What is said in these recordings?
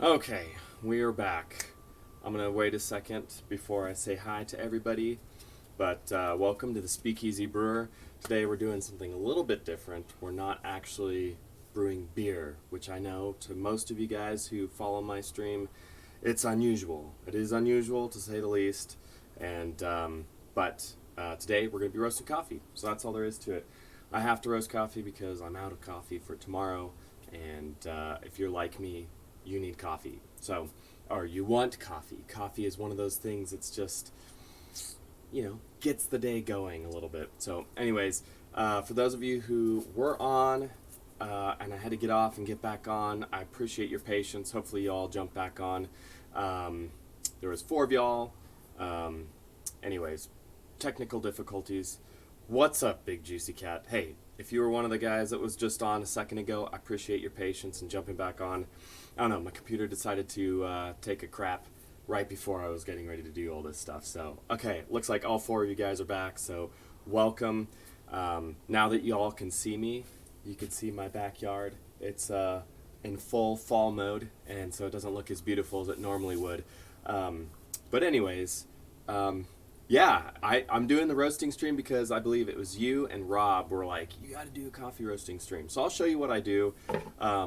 Okay, we are back. I'm gonna wait a second before I say hi to everybody, but welcome to the Speakeasy Brewer. Today we're doing something a little bit different. We're not actually brewing beer, which I know to most of you guys who follow my stream, it's unusual. It is unusual to say the least, and but today we're gonna be roasting coffee. So that's all there is to it. I have to roast coffee because I'm out of coffee for tomorrow, and if you're like me, you need coffee. So, or you want coffee. Coffee is one of those things that's just, gets the day going a little bit. So, anyways, for those of you who were on and I had to get off and get back on, I appreciate your patience. Hopefully, you all jump back on. There was four of y'all. Anyways, technical difficulties. What's up, Big Juicy Cat? Hey, if you were one of the guys that was just on a second ago, I appreciate your patience and jumping back on. I don't know, my computer decided to take a crap right before I was getting ready to do all this stuff. So, okay, looks like all four of you guys are back, so welcome. Now that you all can see me, you can see my backyard. It's in full fall mode, and so it doesn't look as beautiful as it normally would. But anyways, yeah, I'm doing the roasting stream because I believe it was you and Rob were like, you got to do a coffee roasting stream. So I'll show you what I do.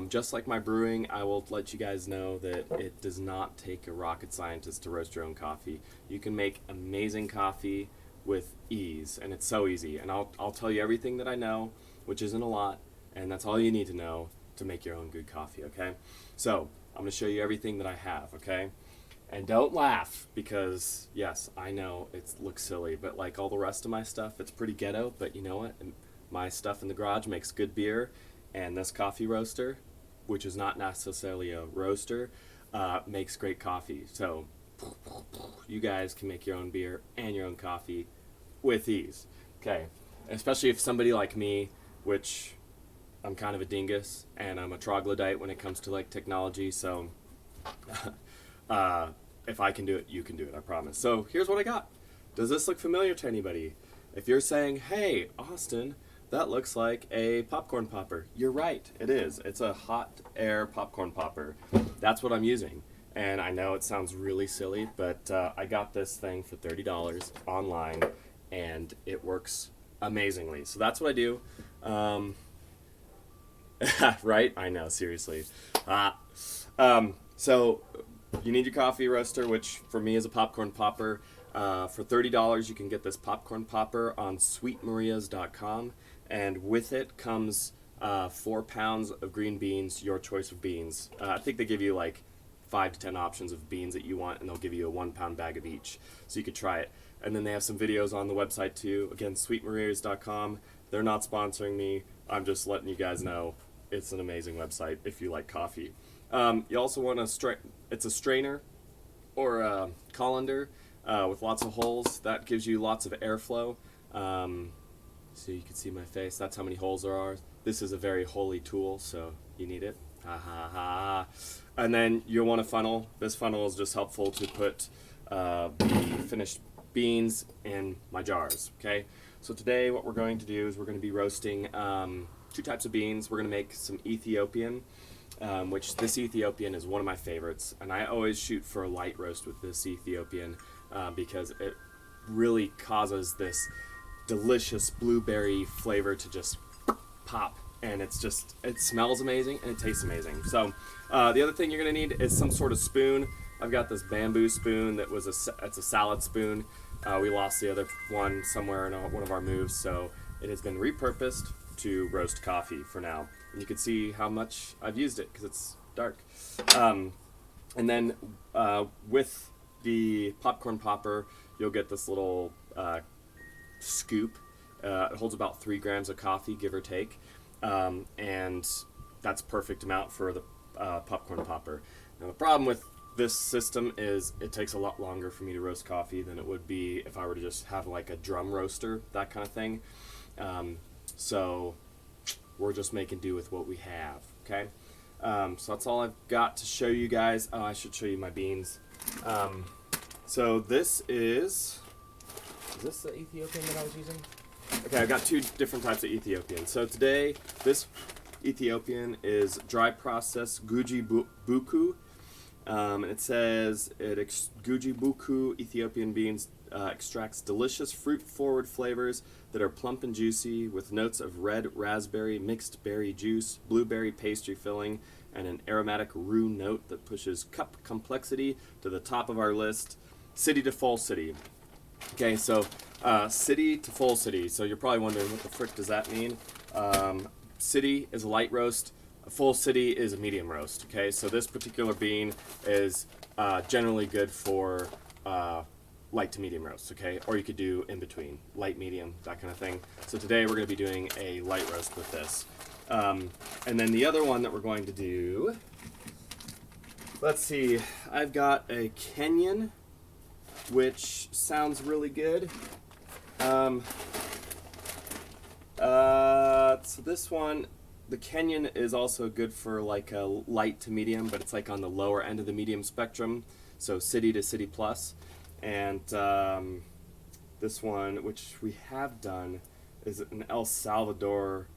Just like my brewing, I will let you guys know that it does not take a rocket scientist to roast your own coffee. You can make amazing coffee with ease, and it's so easy. And I'll tell you everything that I know, which isn't a lot, and that's all you need to know to make your own good coffee, okay? So I'm going to show you everything that I have, okay? And don't laugh because, yes, I know it looks silly, but like all the rest of my stuff, it's pretty ghetto. But you know what? My stuff in the garage makes good beer, and this coffee roaster, which is not necessarily a roaster, makes great coffee. So you guys can make your own beer and your own coffee with ease. Okay, especially if somebody like me, which I'm kind of a dingus, and I'm a troglodyte when it comes to like technology, so if I can do it, you can do it, I promise. So here's what I got. Does this look familiar to anybody? If you're saying, hey, Austin, that looks like a popcorn popper, you're right, it is. It's a hot air popcorn popper. That's what I'm using. And I know it sounds really silly, but I got this thing for $30 online, and it works amazingly. So that's what I do. Right? I know, seriously. So you need your coffee roaster, which for me is a popcorn popper. For $30, you can get this popcorn popper on sweetmarias.com, and with it comes 4 pounds of green beans, your choice of beans. I think they give you like 5 to 10 options of beans that you want, and they'll give you a 1 pound bag of each, so you could try it. And then they have some videos on the website too. Again, sweetmarias.com. They're not sponsoring me. I'm just letting you guys know it's an amazing website if you like coffee. You also want it's a strainer or a colander with lots of holes. That gives you lots of airflow. So you can see my face. That's how many holes there are. This is a very holy tool, so you need it. Ha ha ha. And then you'll want a funnel. This funnel is just helpful to put the finished beans in my jars. Okay. So today what we're going to do is we're going to be roasting 2 types of beans. We're going to make some Ethiopian. Which this Ethiopian is one of my favorites, and I always shoot for a light roast with this Ethiopian because it really causes this delicious blueberry flavor to just pop, and it smells amazing and it tastes amazing. So the other thing you're gonna need is some sort of spoon. I've got this bamboo spoon it's a salad spoon. We lost the other one somewhere in one of our moves, so it has been repurposed to roast coffee for now. And you can see how much I've used it because it's dark. And then with the popcorn popper, you'll get this little scoop. It holds about 3 grams of coffee, give or take. And that's perfect amount for the popcorn popper. Now the problem with this system is it takes a lot longer for me to roast coffee than it would be if I were to just have like a drum roaster, that kind of thing. So we're just making do with what we have, okay? So that's all I've got to show you guys. Oh, I should show you my beans. So this is this the Ethiopian that I was using? Okay, I've got 2 different types of Ethiopian. So today, this Ethiopian is dry process Guji Buku. And it says Gujibuku Ethiopian beans extracts delicious fruit-forward flavors that are plump and juicy with notes of red raspberry, mixed berry juice, blueberry pastry filling, and an aromatic roux note that pushes cup complexity to the top of our list. City to full city. Okay, so city to full city. So you're probably wondering what the frick does that mean? City is a light roast. A full city is a medium roast. Okay, so this particular bean is generally good for light to medium roast. Okay, or you could do in between, light, medium, that kind of thing. So today we're going to be doing a light roast with this. And then the other one that we're going to do, let's see, I've got a Kenyan, which sounds really good. So this one, the Kenyan is also good for like a light to medium, but it's like on the lower end of the medium spectrum, so city to city plus. And this one, which we have done, is an El Salvador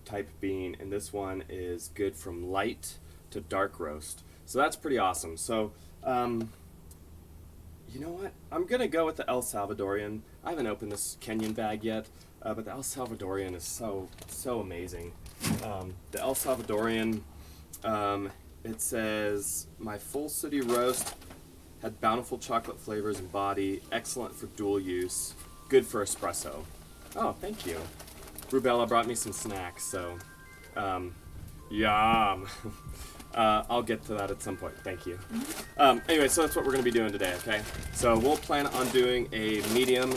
type bean, and this one is good from light to dark roast. So that's pretty awesome. So you know what? I'm gonna go with the El Salvadorian. I haven't opened this Kenyan bag yet, but the El Salvadorian is so amazing. The El Salvadorian, it says, my full city roast had bountiful chocolate flavors and body, excellent for dual use, good for espresso. Oh, thank you. Rubella brought me some snacks, so yum. I'll get to that at some point. Thank you. Anyway, so that's what we're going to be doing today, okay? So we'll plan on doing a medium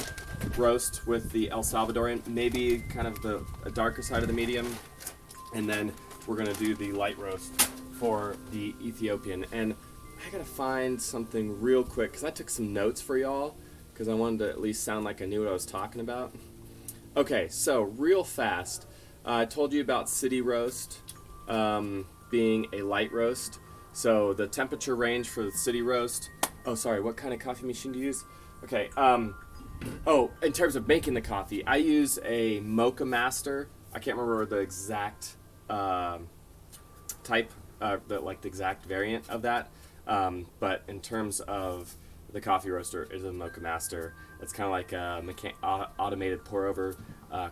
roast with the El Salvadorian, maybe kind of the darker side of the medium, and then we're going to do the light roast for the Ethiopian. And I got to find something real quick, because I took some notes for y'all, because I wanted to at least sound like I knew what I was talking about. Okay, so real fast, I told you about city roast being a light roast. So the temperature range for the city roast, oh sorry, what kind of coffee machine do you use? Okay, in terms of making the coffee, I use a Mocha Master. I can't remember the exact type, the exact variant of that, but in terms of the coffee roaster, it is a Mocha Master. It's kind of like a automated pour-over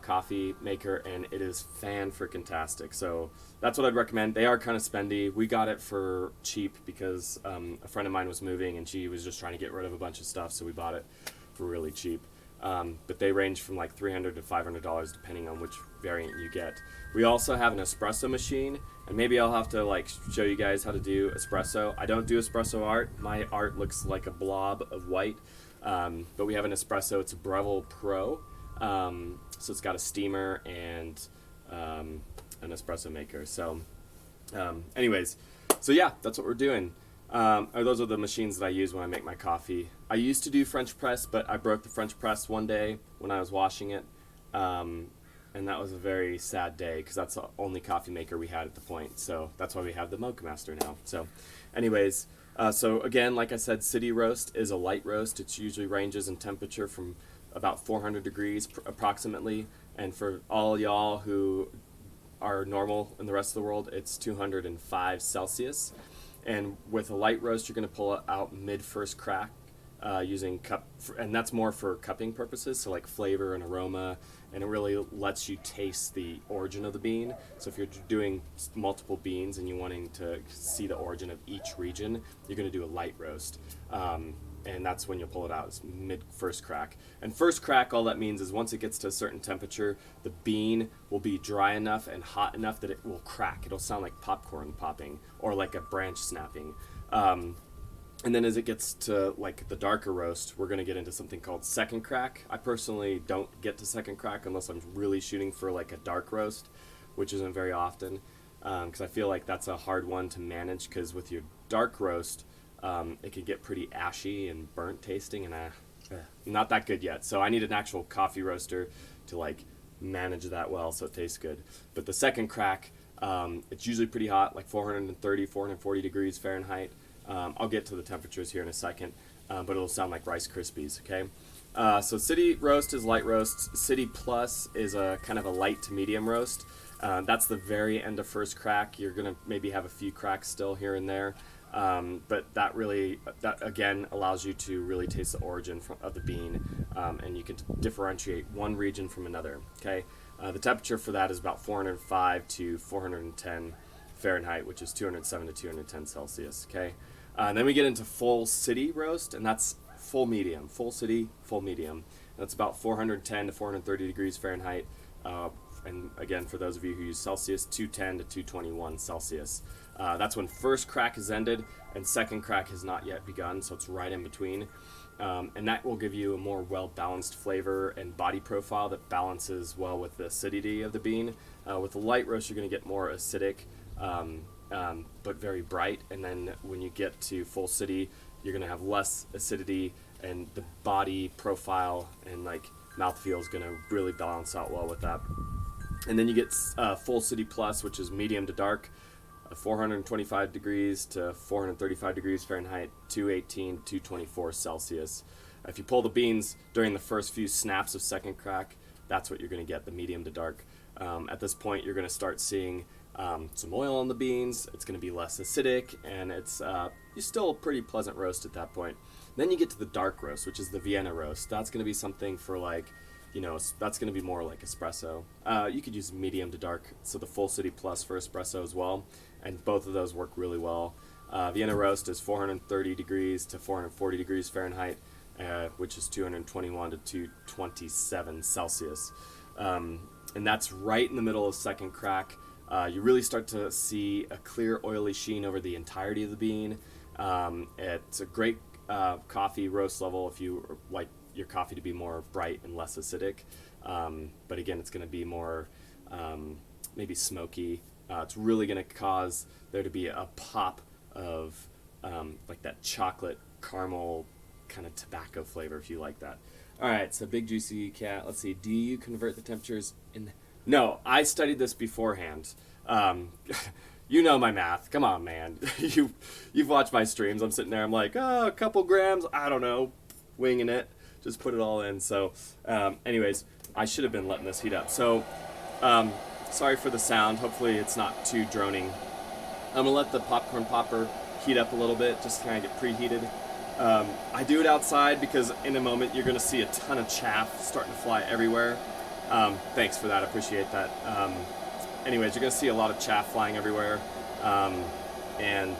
coffee maker, and it is fan-freaking-tastic. So that's what I'd recommend. They are kind of spendy. We got it for cheap because a friend of mine was moving, and she was just trying to get rid of a bunch of stuff, so we bought it for really cheap. But they range from like $300 to $500 depending on which variant you get. We also have an espresso machine, and maybe I'll have to like show you guys how to do espresso. I don't do espresso art. My art looks like a blob of white. But we have an espresso. It's a Breville Pro. So it's got a steamer and an espresso maker. So anyways, so yeah, that's what we're doing. Those are the machines that I use when I make my coffee. I used to do French press, but I broke the French press one day when I was washing it. And that was a very sad day because that's the only coffee maker we had at the point. So that's why we have the Mocha Master now. So anyways, so again, like I said, city roast is a light roast. It usually ranges in temperature from about 400 degrees approximately. And for all y'all who are normal in the rest of the world, it's 205 Celsius. And with a light roast, you're going to pull it out mid-first crack using cup, and that's more for cupping purposes, so like flavor and aroma, and it really lets you taste the origin of the bean. So if you're doing multiple beans and you're wanting to see the origin of each region, you're going to do a light roast. And that's when you'll pull it out, it's mid-first crack. And first crack, all that means is once it gets to a certain temperature, the bean will be dry enough and hot enough that it will crack. It'll sound like popcorn popping or like a branch snapping. And then as it gets to like the darker roast, we're going to get into something called second crack. I personally don't get to second crack unless I'm really shooting for like a dark roast, which isn't very often, because I feel like that's a hard one to manage, because with your dark roast, it can get pretty ashy and burnt tasting, and not that good yet. So I need an actual coffee roaster to like manage that well so it tastes good. But the second crack, it's usually pretty hot, like 430, 440 degrees Fahrenheit. I'll get to the temperatures here in a second, but it'll sound like Rice Krispies, okay? So city roast is light roast. City plus is a kind of a light to medium roast. That's the very end of first crack. You're gonna maybe have a few cracks still here and there, but that again allows you to really taste the origin of the bean, and you can differentiate one region from another. Okay, the temperature for that is about 405 to 410 Fahrenheit, which is 207 to 210 Celsius. Okay, and then we get into full city roast, and that's full medium, full city, full medium. That's about 410 to 430 degrees Fahrenheit. And again, for those of you who use Celsius, 210 to 221 Celsius. That's when first crack is ended and second crack has not yet begun, so it's right in between. And that will give you a more well-balanced flavor and body profile that balances well with the acidity of the bean. With the light roast, you're going to get more acidic, but very bright. And then when you get to full city, you're going to have less acidity, and the body profile and like mouthfeel is going to really balance out well with that. And then you get full city plus, which is medium to dark, 425 degrees to 435 degrees Fahrenheit, 218 to 224 Celsius. If you pull the beans during the first few snaps of second crack, that's what you're going to get, the medium to dark. At this point, you're going to start seeing some oil on the beans. It's going to be less acidic, and it's you're still a pretty pleasant roast at that point. Then you get to the dark roast, which is the Vienna roast. That's going to be something for like, that's going to be more like espresso. You could use medium to dark, so the full city plus for espresso as well, and both of those work really well. Vienna roast is 430 degrees to 440 degrees Fahrenheit, which is 221 to 227 Celsius. And that's right in the middle of second crack. You really start to see a clear oily sheen over the entirety of the bean. It's a great coffee roast level if you like your coffee to be more bright and less acidic, but again, it's going to be more maybe smoky. It's really going to cause there to be a pop of like that chocolate caramel kind of tobacco flavor, if you like that. All right, so Big Juicy Cat, let's see, do you convert the temperatures in? No, I studied this beforehand. You know my math. Come on, man. You've watched my streams. I'm sitting there, I'm like, a couple grams, I don't know, winging it. Just put it all in. So anyways, I should have been letting this heat up. So sorry for the sound. Hopefully it's not too droning. I'm going to let the popcorn popper heat up a little bit, just to kind of get preheated. I do it outside because in a moment you're going to see a ton of chaff starting to fly everywhere. Thanks for that. I appreciate that. Anyways, you're going to see a lot of chaff flying everywhere. And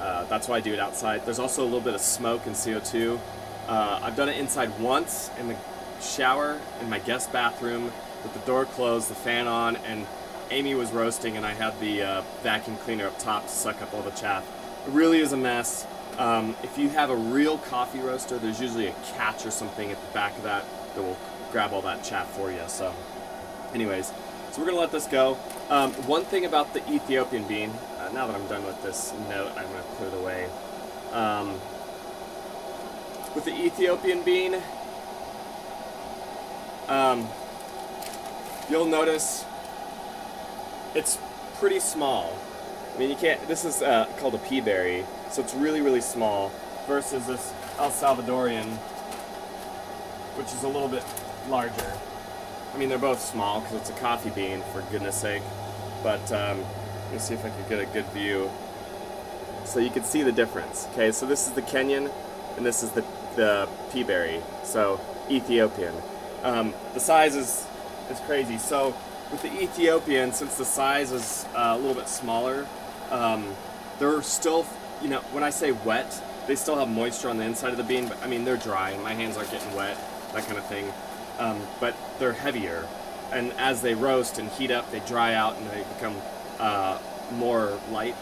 that's why I do it outside. There's also a little bit of smoke and CO2. I've done it inside once in the shower in my guest bathroom with the door closed, the fan on, and Amy was roasting and I had the vacuum cleaner up top to suck up all the chaff. It really is a mess. If you have a real coffee roaster, there's usually a catch or something at the back of that will grab all that chaff for you. So anyways, so we're going to let this go. One thing about the Ethiopian bean, now that I'm done with this note, I'm going to put it away. With the Ethiopian bean, you'll notice it's pretty small. I mean, you can't, this is called a pea berry, so it's really, really small, versus this El Salvadorian, which is a little bit larger. I mean, they're both small because it's a coffee bean, for goodness sake, but let me see if I can get a good view. So you can see the difference. Okay, so this is the Kenyan, and this is the pea berry, so Ethiopian. The size is crazy. So with the Ethiopian, since the size is a little bit smaller, they're still, when I say wet, they still have moisture on the inside of the bean, but I mean, they're dry. My hands aren't getting wet, that kind of thing. But they're heavier, and as they roast and heat up, they dry out and they become more light.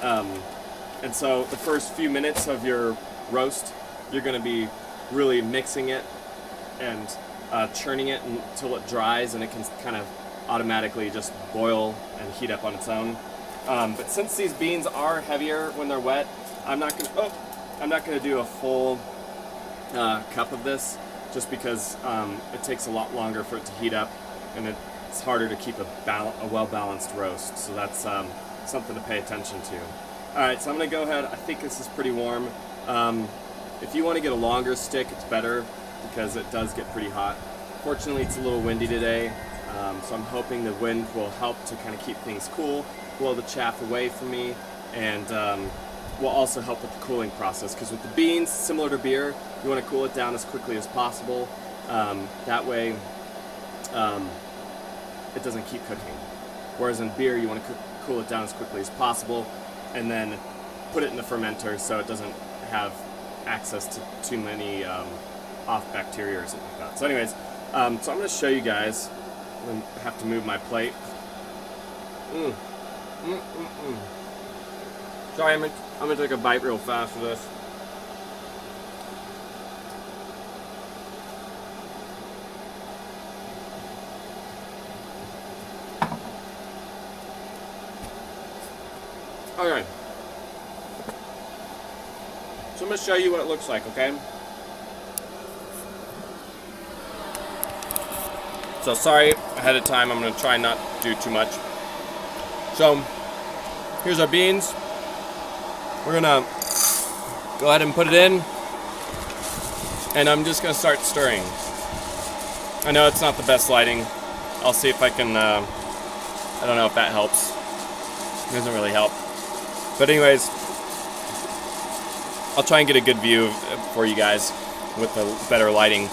And so the first few minutes of your roast, you're going to be really mixing it and churning it until it dries, and it can kind of automatically just boil and heat up on its own. But since these beans are heavier when they're wet, I'm not going to do a full cup of this, just because it takes a lot longer for it to heat up, and it's harder to keep a well-balanced roast. So that's something to pay attention to. All right, so I'm going to go ahead. I think this is pretty warm. If you want to get a longer stick, it's better because it does get pretty hot. Fortunately, it's a little windy today, So I'm hoping the wind will help to kind of keep things cool, blow the chaff away from me, and will also help with the cooling process. Because with the beans, similar to beer, you want to cool it down as quickly as possible. That way, it doesn't keep cooking. Whereas in beer, you want to cool it down as quickly as possible, and then put it in the fermenter so it doesn't have access to too many off bacteria or something like that. So anyways, so I'm going to show you guys. I'm going to have to move my plate. Sorry, I'm going to take a bite real fast of this. Okay. So I'm going to show you what it looks like, okay? So sorry ahead of time, I'm going to try not to do too much. So here's our beans. We're going to go ahead and put it in. And I'm just going to start stirring. I know it's not the best lighting. I'll see if I can, I don't know if that helps. It doesn't really help. But anyways, I'll try and get a good view for you guys with the better lighting.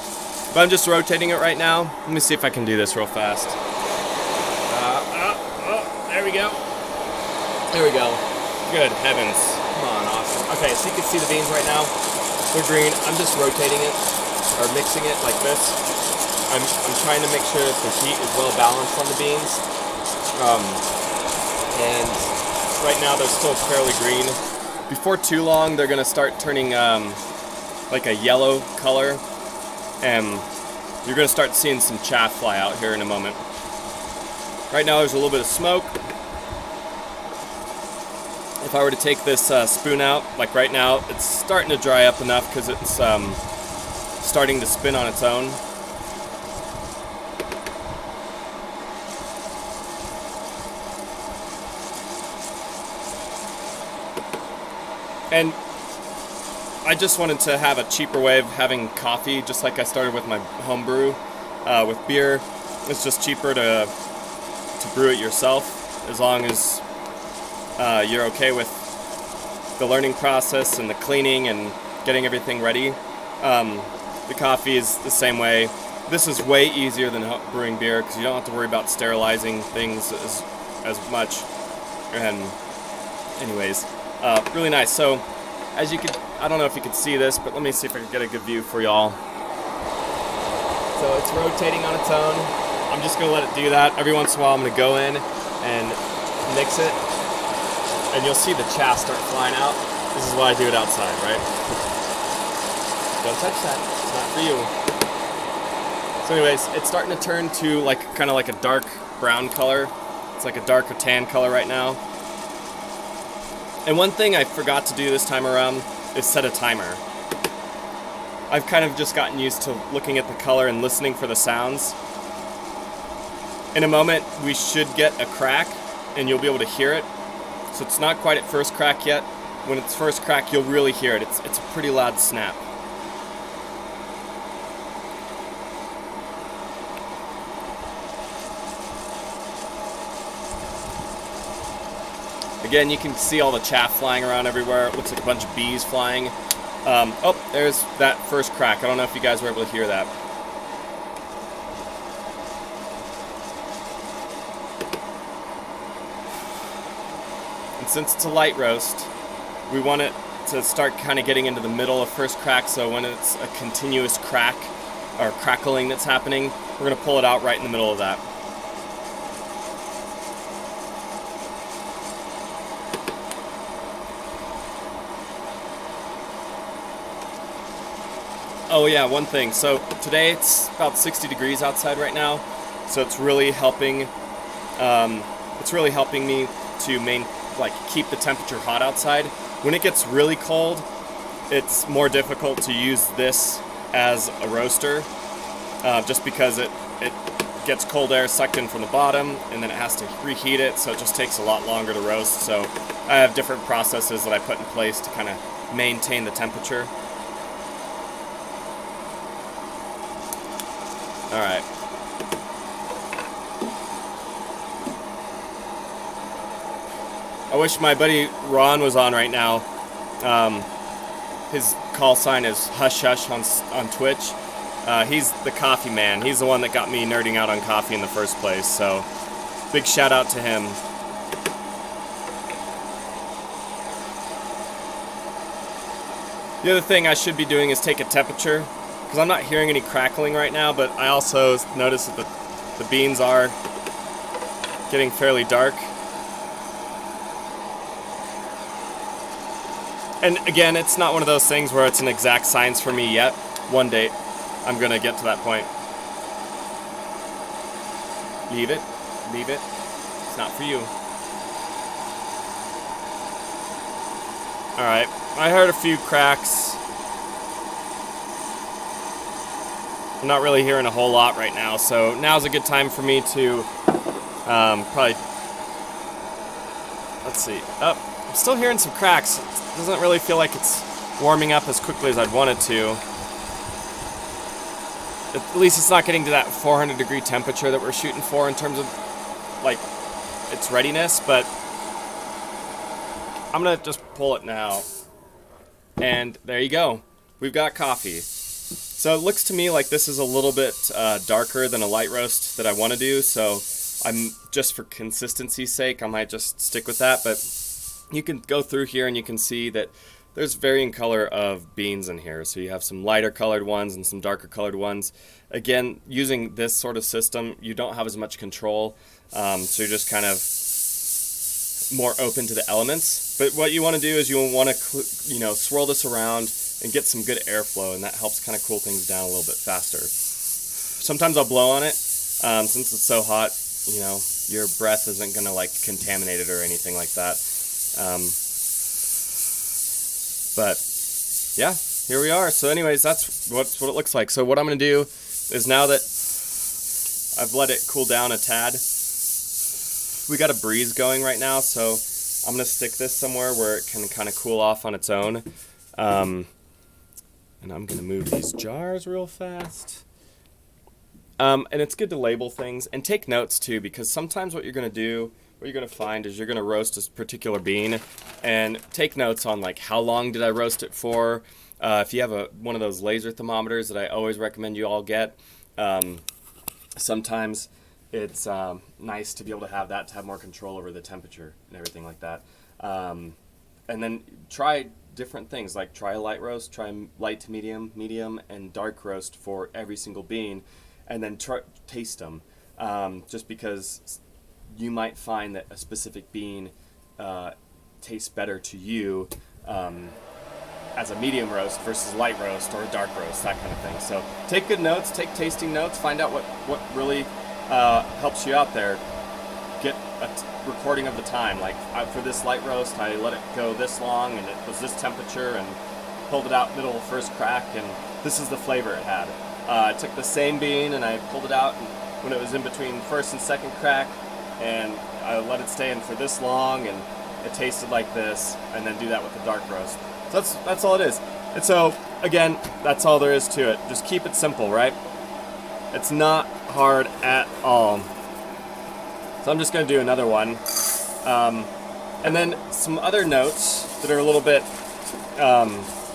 But I'm just rotating it right now. Let me see if I can do this real fast. There we go. There we go. Good heavens. Come on, awesome. Okay, so you can see the beans right now. They're green. I'm just rotating it, or mixing it like this. I'm trying to make sure that the heat is well balanced on the beans. And right now they're still fairly green. Before too long, they're gonna start turning like a yellow color, and you're gonna start seeing some chaff fly out here in a moment. Right now there's a little bit of smoke. If I were to take this spoon out, like right now, it's starting to dry up enough because it's starting to spin on its own. And I just wanted to have a cheaper way of having coffee, just like I started with my home brew. With beer, it's just cheaper to brew it yourself, as long as you're okay with the learning process and the cleaning and getting everything ready. The coffee is the same way. This is way easier than brewing beer because you don't have to worry about sterilizing things as much. And anyways, really nice. So as you could, I don't know if you could see this, but let me see if I can get a good view for y'all. So it's rotating on its own. I'm just gonna let it do that. Every once in a while I'm gonna go in and mix it, and you'll see the chaff start flying out. This is why I do it outside, right? Don't touch that, it's not for you. So anyways, it's starting to turn to like kind of like a dark brown color. It's like a darker tan color right now. And one thing I forgot to do this time around is set a timer. I've kind of just gotten used to looking at the color and listening for the sounds. In a moment, we should get a crack, and you'll be able to hear it. So it's not quite at first crack yet. When it's first crack, you'll really hear it. It's a pretty loud snap. Again, you can see all the chaff flying around everywhere. It looks like a bunch of bees flying. Oh, there's that first crack. I don't know if you guys were able to hear that. And since it's a light roast, we want it to start kind of getting into the middle of first crack, so when it's a continuous crack or crackling that's happening, we're going to pull it out right in the middle of that. Oh yeah, one thing. So today it's about 60 degrees outside right now, so it's really helping. It's really helping me to keep the temperature hot outside. When it gets really cold, it's more difficult to use this as a roaster, just because it gets cold air sucked in from the bottom, and then it has to reheat it, so it just takes a lot longer to roast. So I have different processes that I put in place to kind of maintain the temperature. Alright. wish my buddy Ron was on right now. His call sign is Hush Hush on Twitch. He's the coffee man. He's the one that got me nerding out on coffee in the first place. So big shout out to him. The other thing I should be doing is take a temperature, because I'm not hearing any crackling right now, but I also noticed that the beans are getting fairly dark. And again, it's not one of those things where it's an exact science for me yet. One day I'm going to get to that point. Leave it. Leave it. It's not for you. Alright, I heard a few cracks. I'm not really hearing a whole lot right now, so now's a good time for me to probably... Let's see. Oh, I'm still hearing some cracks. It doesn't really feel like it's warming up as quickly as I'd want it to. At least it's not getting to that 400 degree temperature that we're shooting for in terms of, like, its readiness, but I'm gonna just pull it now. And there you go. We've got coffee. So it looks to me like this is a little bit darker than a light roast that I want to do, so I'm just for consistency's sake, I might just stick with that, but you can go through here and you can see that there's varying color of beans in here. So you have some lighter colored ones and some darker colored ones. Again, using this sort of system, you don't have as much control, so you're just kind of more open to the elements. But what you want to do is you want to, swirl this around and get some good airflow, and that helps kind of cool things down a little bit faster. Sometimes I'll blow on it, since it's so hot, your breath isn't going to like contaminate it or anything like that. But yeah, here we are. So anyways, that's what it looks like. So what I'm going to do is, now that I've let it cool down a tad, we got a breeze going right now, so I'm going to stick this somewhere where it can kind of cool off on its own. And I'm going to move these jars real fast. And it's good to label things and take notes too, because sometimes what you're going to find is you're going to roast a particular bean and take notes on like how long did I roast it for. If you have one of those laser thermometers that I always recommend you all get, sometimes it's nice to be able to have that, to have more control over the temperature and everything like that. And then try different things, like try a light roast, try light to medium, medium, and dark roast for every single bean, and then taste them. Just because you might find that a specific bean tastes better to you as a medium roast versus light roast or a dark roast, that kind of thing. So take good notes, take tasting notes, find out what really helps you out there. Get a recording of the time. Like for this light roast, I let it go this long and it was this temperature, and pulled it out middle first crack, and this is the flavor it had. I took the same bean and I pulled it out when it was in between first and second crack, and I let it stay in for this long, and it tasted like this, and then do that with the dark roast. So that's all it is. And so again, that's all there is to it. Just keep it simple, right? It's not hard at all. So I'm just going to do another one. And then some other notes that are a little bit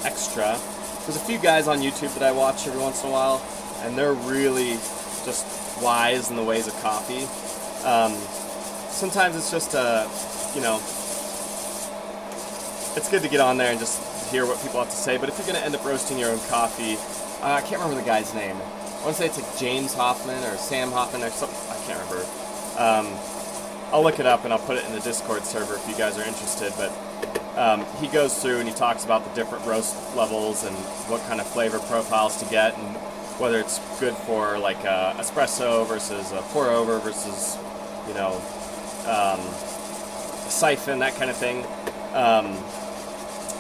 extra. There's a few guys on YouTube that I watch every once in a while, and they're really just wise in the ways of coffee. Sometimes it's just it's good to get on there and just hear what people have to say. But if you're going to end up roasting your own coffee, I can't remember the guy's name. I want to say it's like James Hoffman or Sam Hoffman or something. I can't remember. I'll look it up and I'll put it in the Discord server if you guys are interested. But he goes through and he talks about the different roast levels and what kind of flavor profiles to get, and whether it's good for like espresso versus a pour over versus siphon, that kind of thing.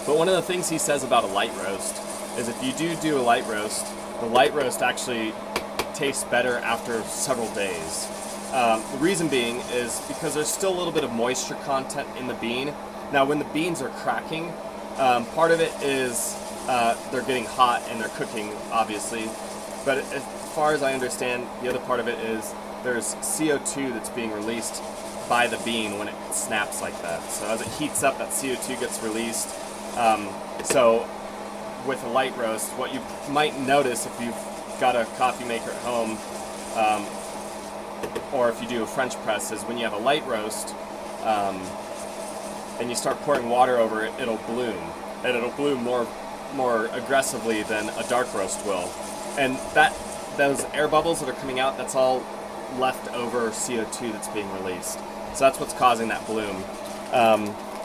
But one of the things he says about a light roast is if you do a light roast, the light roast actually tastes better after several days. The reason being is because there's still a little bit of moisture content in the bean. Now when the beans are cracking, part of it is they're getting hot and they're cooking, obviously. But as far as I understand, the other part of it is there's CO2 that's being released by the bean when it snaps like that. So as it heats up, that CO2 gets released. So with a light roast, what you might notice if you've got a coffee maker at home, or if you do a French press, is when you have a light roast and you start pouring water over it, it'll bloom. And it'll bloom more aggressively than a dark roast will. And those air bubbles that are coming out, that's all leftover CO2 that's being released. So that's what's causing that bloom.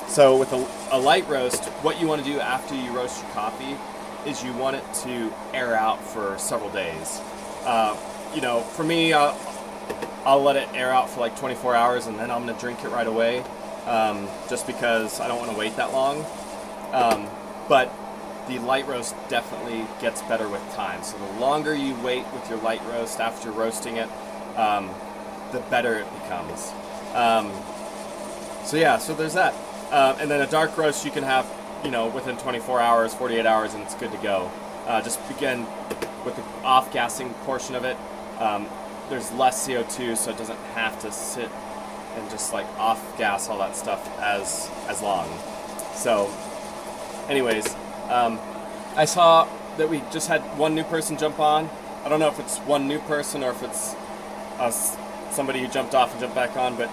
So with a light roast, what you want to do after you roast your coffee is you want it to air out for several days. For me, I'll let it air out for like 24 hours and then I'm going to drink it right away, just because I don't want to wait that long. But the light roast definitely gets better with time. So the longer you wait with your light roast after roasting it, the better it becomes. So there's that. And then a dark roast you can have, within 24 hours, 48 hours, and it's good to go. Just begin with the off-gassing portion of it. There's less CO2, so it doesn't have to sit and just like off-gas all that stuff as long. So, anyways, I saw that we just had one new person jump on. I don't know if it's one new person or if it's somebody who jumped off and jumped back on, but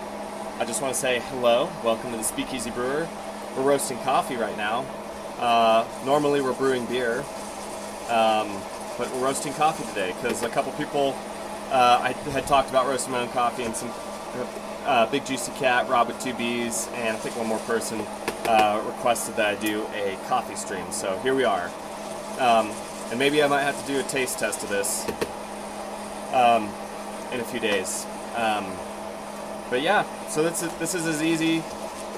I just want to say hello, welcome to the Speakeasy Brewer. We're roasting coffee right now. Normally we're brewing beer, but we're roasting coffee today because a couple people, I had talked about roasting my own coffee, and some Big Juicy Cat, Rob with 2 B's, and I think one more person requested that I do a coffee stream. So here we are. And maybe I might have to do a taste test of this in a few days. But yeah, so this is as easy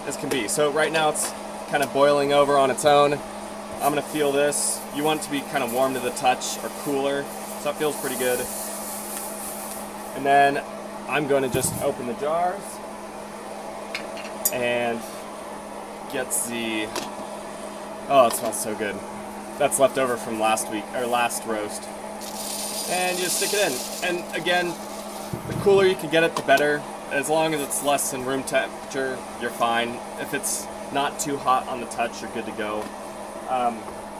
as can be. So right now it's kind of boiling over on its own. I'm gonna feel this. You want it to be kind of warm to the touch or cooler, so that feels pretty good. And then I'm going to just open the jars and get the, oh, it smells so good. That's left over from last roast. And you just stick it in. And again, the cooler you can get it, the better. As long as it's less than room temperature, you're fine. If it's not too hot on the touch, you're good to go.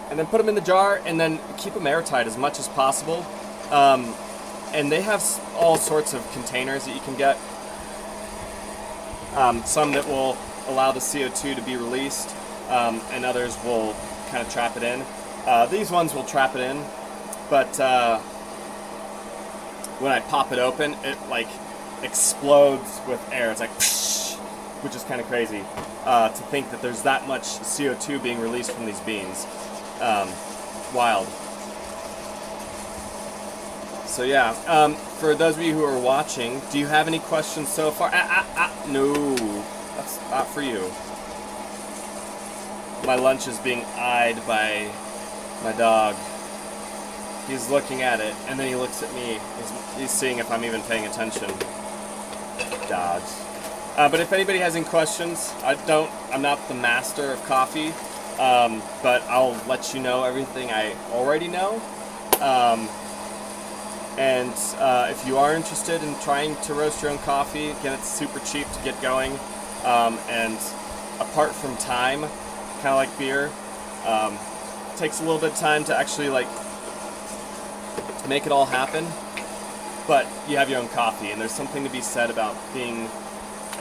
And then put them in the jar and then keep them airtight as much as possible. And they have all sorts of containers that you can get. Some that will allow the CO2 to be released, and others will kind of trap it in. These ones will trap it in, but when I pop it open, it like explodes with air. It's like, which is kind of crazy to think that there's that much CO2 being released from these beans. Wild. So yeah, for those of you who are watching, do you have any questions so far? No, that's not for you. My lunch is being eyed by my dog. He's looking at it, and then he looks at me. He's seeing if I'm even paying attention. Dogs. But if anybody has any questions, I'm not the master of coffee, but I'll let you know everything I already know. And if you are interested in trying to roast your own coffee, again, it's super cheap to get going. And apart from time, kind of like beer, takes a little bit of time to actually like make it all happen. But you have your own coffee, and there's something to be said about being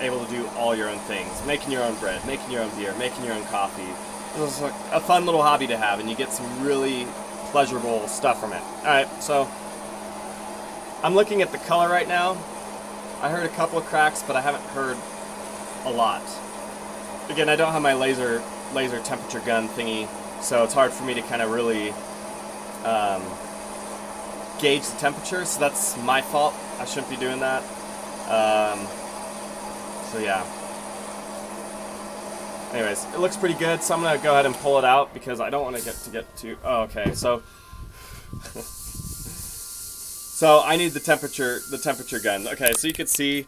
able to do all your own things. Making your own bread, making your own beer, making your own coffee. It's like a fun little hobby to have, and you get some really pleasurable stuff from it. Alright, so I'm looking at the color right now. I heard a couple of cracks, but I haven't heard a lot. Again, I don't have my laser temperature gun thingy, so it's hard for me to kind of really gauge the temperature, so that's my fault. I shouldn't be doing that. So yeah. Anyways, it looks pretty good, so I'm gonna go ahead and pull it out because I don't want to get too. Oh, okay, so so I need the temperature gun. Okay, so you can see.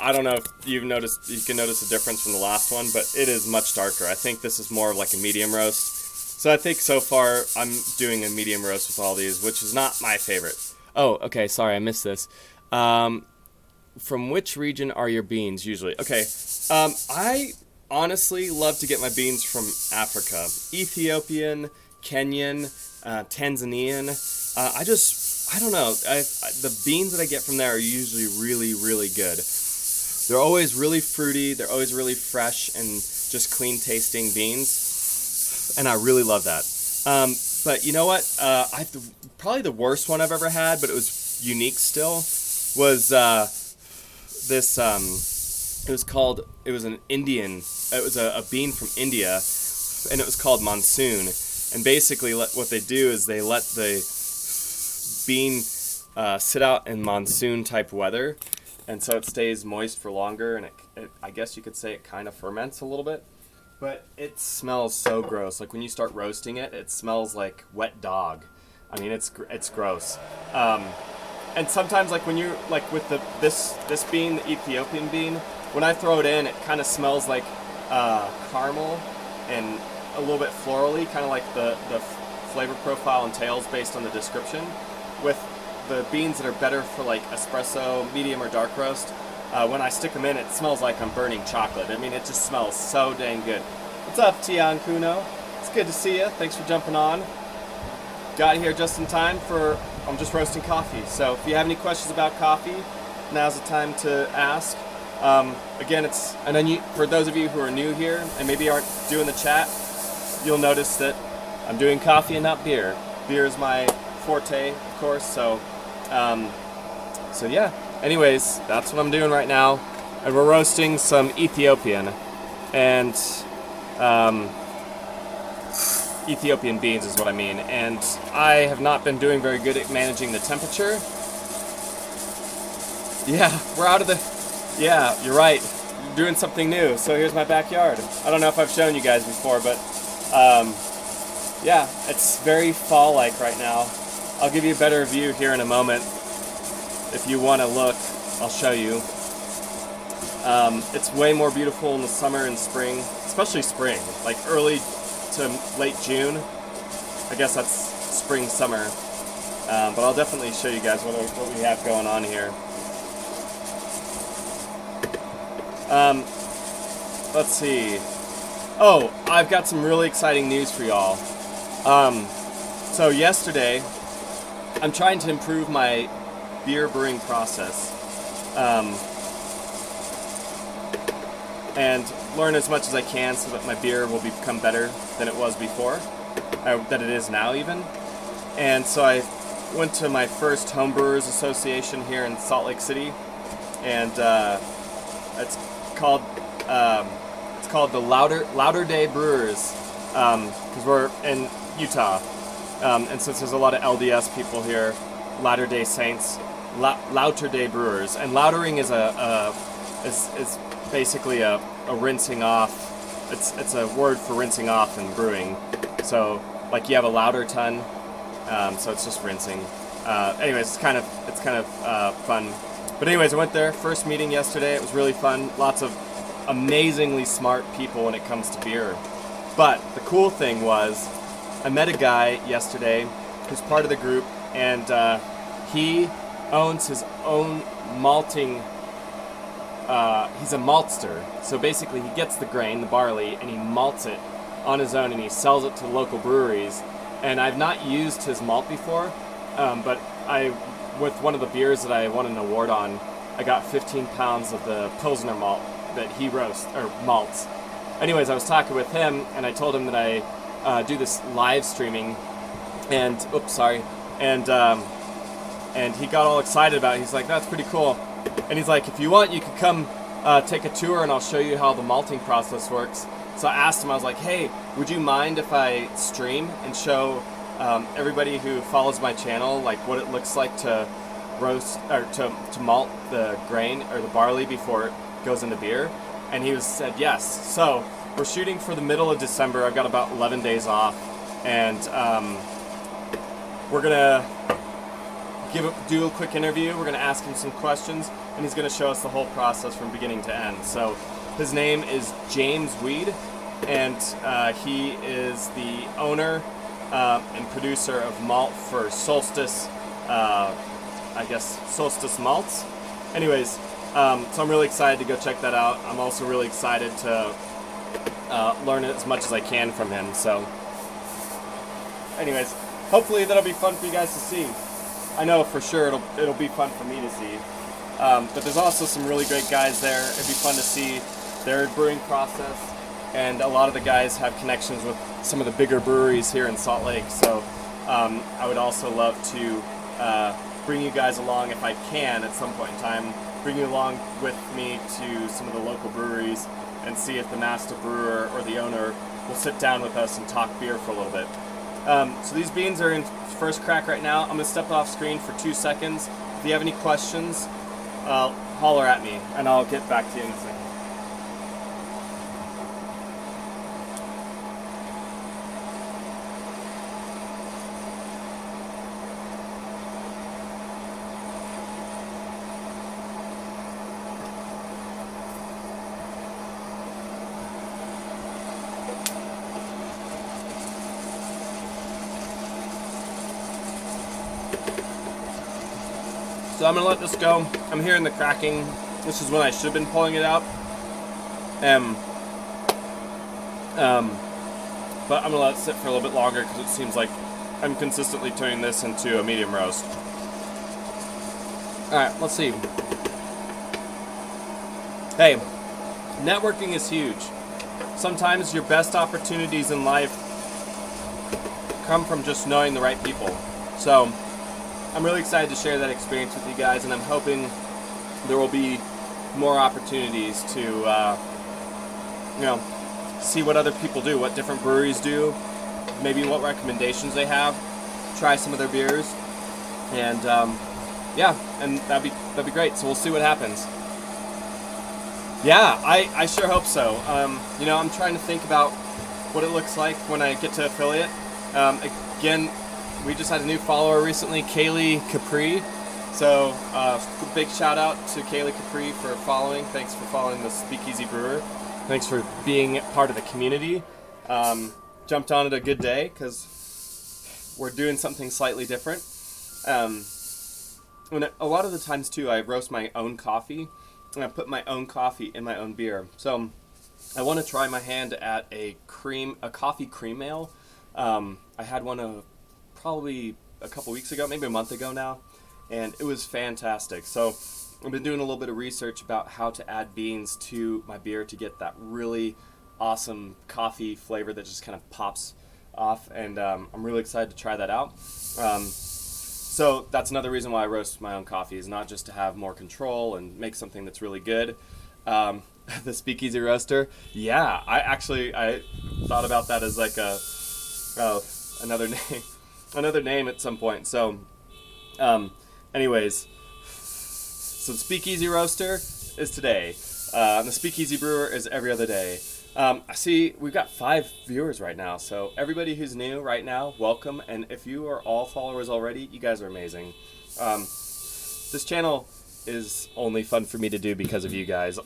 I don't know if you can notice a difference from the last one, but it is much darker. I think this is more of like a medium roast. So I think so far I'm doing a medium roast with all these, which is not my favorite. Oh, okay, sorry, I missed this. from which region are your beans usually? Okay, I honestly love to get my beans from Africa. Ethiopian, Kenyan, Tanzanian. I don't know. The beans that I get from there are usually really, really good. They're always really fruity. They're always really fresh and just clean tasting beans. And I really love that. But you know what? Probably the worst one I've ever had, but it was unique still, was this. It was an Indian. It was a bean from India, and it was called Monsoon. And basically, what they do is they let the bean sit out in monsoon type weather, and so it stays moist for longer, and I guess you could say it kind of ferments a little bit. But it smells so gross. Like when you start roasting it, it smells like wet dog. I mean, it's gross. And sometimes, like when you like with this bean, the Ethiopian bean, when I throw it in, it kind of smells like caramel and a little bit florally, kind of like the flavor profile entails based on the description. With the beans that are better for like espresso, medium or dark roast, when I stick them in, it smells like I'm burning chocolate. I mean, it just smells so dang good. What's up, Tian Kuno? It's good to see you. Thanks for jumping on. Got here just in time I'm just roasting coffee. So if you have any questions about coffee, now's the time to ask. Again, for those of you who are new here and maybe aren't doing the chat, you'll notice that I'm doing coffee and not beer. Beer is my forte, of course. So yeah. Anyways, that's what I'm doing right now, and we're roasting some Ethiopian and Ethiopian beans is what I mean. And I have not been doing very good at managing the temperature. Yeah, we're out of the. Yeah, you're right. Doing something new. So here's my backyard. I don't know if I've shown you guys before, but yeah, it's very fall-like right now. I'll give you a better view here in a moment. If you want to look, I'll show you. It's way more beautiful in the summer and spring, especially spring, like early to late June. I guess that's spring, summer. But I'll definitely show you guys what we have going on here. Let's see. Oh, I've got some really exciting news for y'all. So yesterday, I'm trying to improve my beer brewing process, and learn as much as I can so that my beer will become better than it was before, than it is now even. And so I went to my first Homebrewers Association here in Salt Lake City, and it's called the Louder Day Brewers, because we're in Utah, and since there's a lot of LDS people here, Latter Day Saints, Louter Day Brewers, and loutering is is basically a rinsing off. It's a word for rinsing off in brewing. So like you have a lauter ton, so it's just rinsing. Anyways, it's kind of fun. But anyways, I went there, first meeting yesterday. It was really fun. Lots of amazingly smart people when it comes to beer. But the cool thing was, I met a guy yesterday who's part of the group, and he owns his own malting. He's a maltster. So basically, he gets the grain, the barley, and he malts it on his own, and he sells it to local breweries. And I've not used his malt before, but with one of the beers that I won an award on, I got 15 pounds of the Pilsner malt that he malts. Anyways, I was talking with him, and I told him that I do this live streaming, and and he got all excited about it. He's like, "That's pretty cool," and he's like, "If you want, you could come take a tour, and I'll show you how the malting process works." So I asked him, I was like, "Hey, would you mind if I stream and show everybody who follows my channel like what it looks like to roast or to malt the grain or the barley before it goes into beer?" And he said yes. So we're shooting for the middle of December. I've got about 11 days off, and we're gonna do a quick interview. We're gonna ask him some questions, and he's gonna show us the whole process from beginning to end. So his name is James Weed, and he is the owner and producer of malt for Solstice, Solstice Malts. Anyways, So I'm really excited to go check that out. I'm also really excited to learn as much as I can from him. So anyways, hopefully that'll be fun for you guys to see. I know for sure it'll be fun for me to see. But there's also some really great guys there. It'd be fun to see their brewing process. And a lot of the guys have connections with some of the bigger breweries here in Salt Lake. So I would also love to bring you guys along if I can at some point in time. Bring you along with me to some of the local breweries and see if the master brewer or the owner will sit down with us and talk beer for a little bit. So these beans are in first crack right now. I'm going to step off screen for 2 seconds. If you have any questions, holler at me and I'll get back to you in a second. So I'm going to let this go. I'm hearing the cracking. This is when I should have been pulling it out. But I'm going to let it sit for a little bit longer because it seems like I'm consistently turning this into a medium roast. Alright, let's see. Hey, networking is huge. Sometimes your best opportunities in life come from just knowing the right people. So I'm really excited to share that experience with you guys, and I'm hoping there will be more opportunities to, see what other people do, what different breweries do, maybe what recommendations they have, try some of their beers, and and that'd be great. So we'll see what happens. Yeah, I sure hope so. I'm trying to think about what it looks like when I get to affiliate. Again, we just had a new follower recently, Kaylee Capri. So big shout out to Kaylee Capri for following. Thanks for following the Speakeasy Brewer. Thanks for being part of the community. Jumped on it a good day because we're doing something slightly different. A lot of the times too, I roast my own coffee and I put my own coffee in my own beer. So I want to try my hand at a coffee cream ale. I had one probably a couple weeks ago, maybe a month ago now, and it was fantastic. So I've been doing a little bit of research about how to add beans to my beer to get that really awesome coffee flavor that just kind of pops off, and I'm really excited to try that out. So that's another reason why I roast my own coffee, is not just to have more control and make something that's really good. The Speakeasy Roaster, yeah, I thought about that as like another name at some point. So anyways, so the Speakeasy Roaster is today. The Speakeasy Brewer is every other day. I see we've got 5 viewers right now, so everybody who's new right now, welcome. And if you are all followers already, you guys are amazing. This channel is only fun for me to do because of you guys.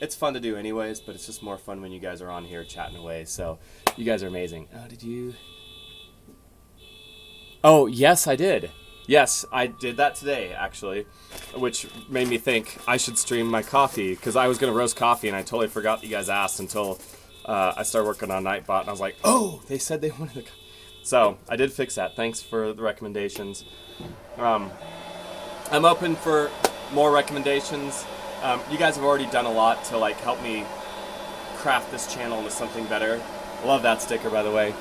It's fun to do anyways, but it's just more fun when you guys are on here chatting away. So you guys are amazing. Oh, yes, I did. Yes, I did that today, actually, which made me think I should stream my coffee, because I was going to roast coffee, and I totally forgot that you guys asked until I started working on Nightbot, and I was like, oh, they said they wanted the So I did fix that. Thanks for the recommendations. I'm open for more recommendations. You guys have already done a lot to help me craft this channel into something better. I love that sticker, by the way.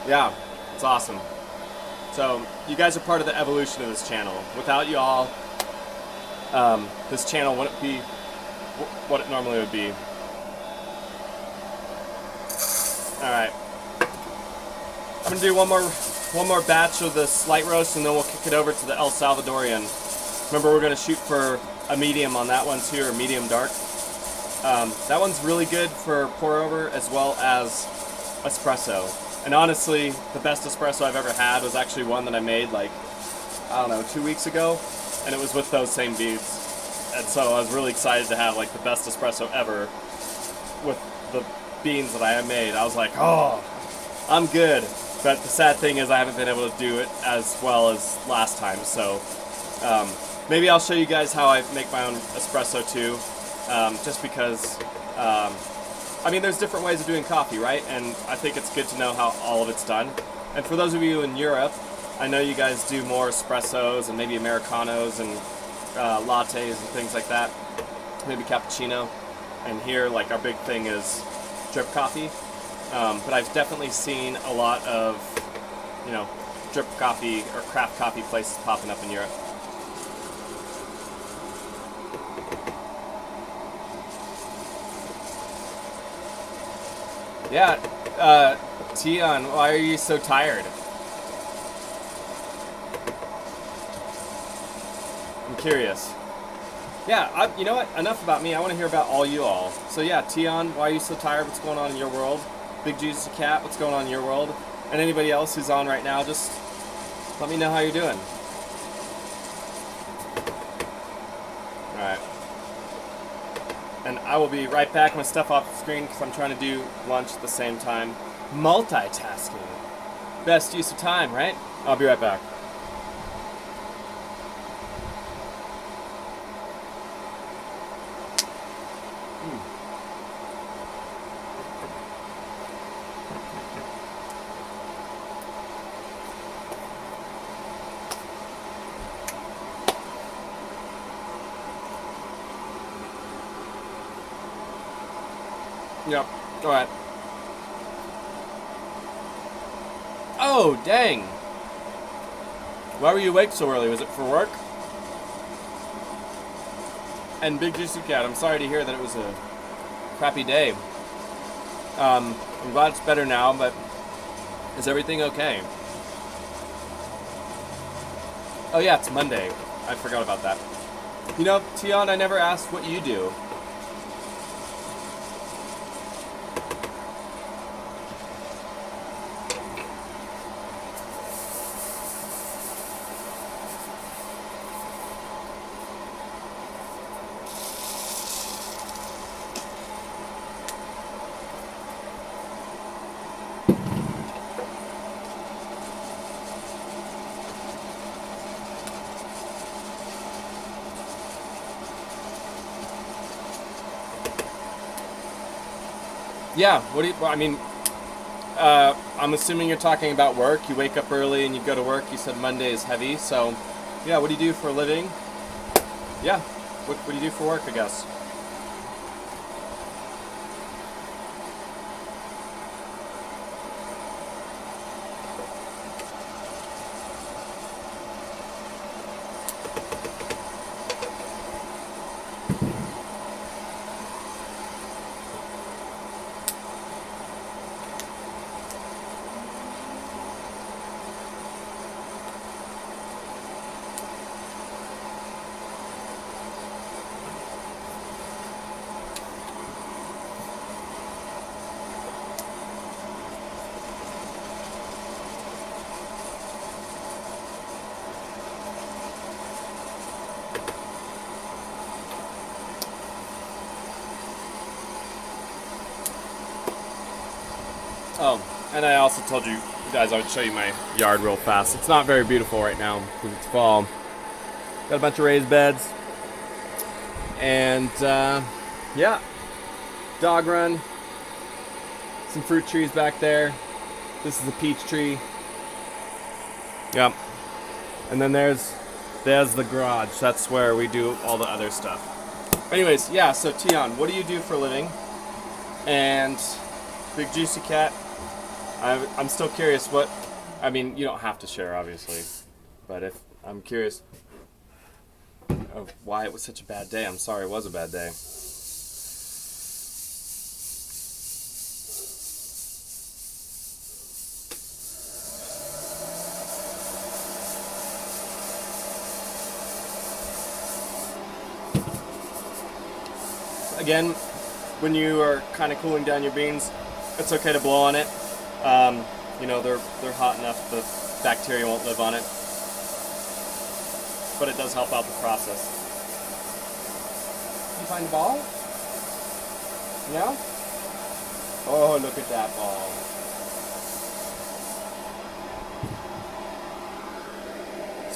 Yeah. It's awesome. So you guys are part of the evolution of this channel. Without you all, this channel wouldn't be what it normally would be. All right, I'm gonna do one more batch of the slight roast, and then we'll kick it over to the El Salvadorian. Remember, we're gonna shoot for a medium on that one too, or medium dark. That one's really good for pour over as well as espresso. And honestly, the best espresso I've ever had was actually one that I made 2 weeks ago, and it was with those same beans. And so I was really excited to have the best espresso ever with the beans that I made. I was like, oh, I'm good. But the sad thing is I haven't been able to do it as well as last time, so Maybe I'll show you guys how I make my own espresso too, just because, I mean, there's different ways of doing coffee, right? And I think it's good to know how all of it's done. And for those of you in Europe, I know you guys do more espressos and maybe Americanos and lattes and things like that, maybe cappuccino. And here, like, our big thing is drip coffee. But I've definitely seen a lot of, you know, drip coffee or craft coffee places popping up in Europe. Yeah, Tion, why are you so tired? I'm curious. Yeah, you know what? Enough about me. I want to hear about all you all. So yeah, Tion, why are you so tired? What's going on in your world? Big Juicy Cat, what's going on in your world? And anybody else who's on right now, just let me know how you're doing. Alright. And I will be right back. I'm going to step off the screen because I'm trying to do lunch at the same time. Multitasking. Best use of time, right? I'll be right back. Yep. All right. Oh, dang. Why were you awake so early? Was it for work? And Big Juicy Cat, I'm sorry to hear that it was a crappy day. I'm glad it's better now, but is everything okay? Oh yeah, it's Monday. I forgot about that. You know, Tion, I never asked what you do. Yeah, what do you, well, I mean, I'm assuming you're talking about work. You wake up early and you go to work. You said Monday is heavy, so yeah, what do you do for a living? Yeah, what do you do for work, I guess? Oh, and I also told you guys I would show you my yard real fast. It's not very beautiful right now because it's fall. Got a bunch of raised beds. And, yeah. Dog run. Some fruit trees back there. This is a peach tree. Yep. And then there's the garage. That's where we do all the other stuff. Anyways, yeah, so Tion, what do you do for a living? And Big Juicy Cat, I'm still curious what, I mean, you don't have to share, obviously, but if I'm curious of why it was such a bad day. I'm sorry it was a bad day. Again, when you are kind of cooling down your beans, it's okay to blow on it. You know, they're hot enough the bacteria won't live on it. But it does help out the process. You find the ball? Yeah? Oh, look at that ball.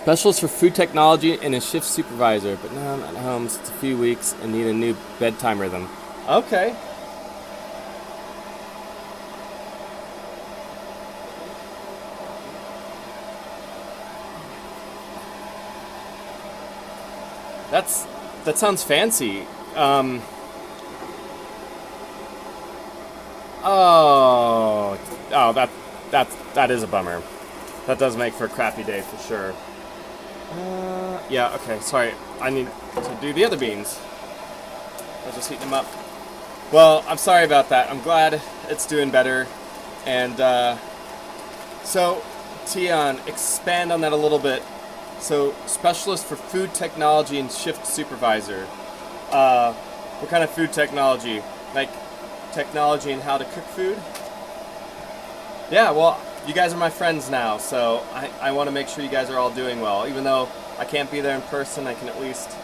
Specialist for food technology and a shift supervisor, but now I'm at home since a few weeks and need a new bedtime rhythm. Okay. That sounds fancy. That is a bummer. That does make for a crappy day for sure. Yeah, okay, sorry. I need to do the other beans. I'll just heat them up. Well, I'm sorry about that. I'm glad it's doing better. And, so, Tian, expand on that a little bit. So, specialist for food technology and shift supervisor. What kind of food technology? Like, technology and how to cook food? Yeah, well, you guys are my friends now, so I want to make sure you guys are all doing well. Even though I can't be there in person, I can at least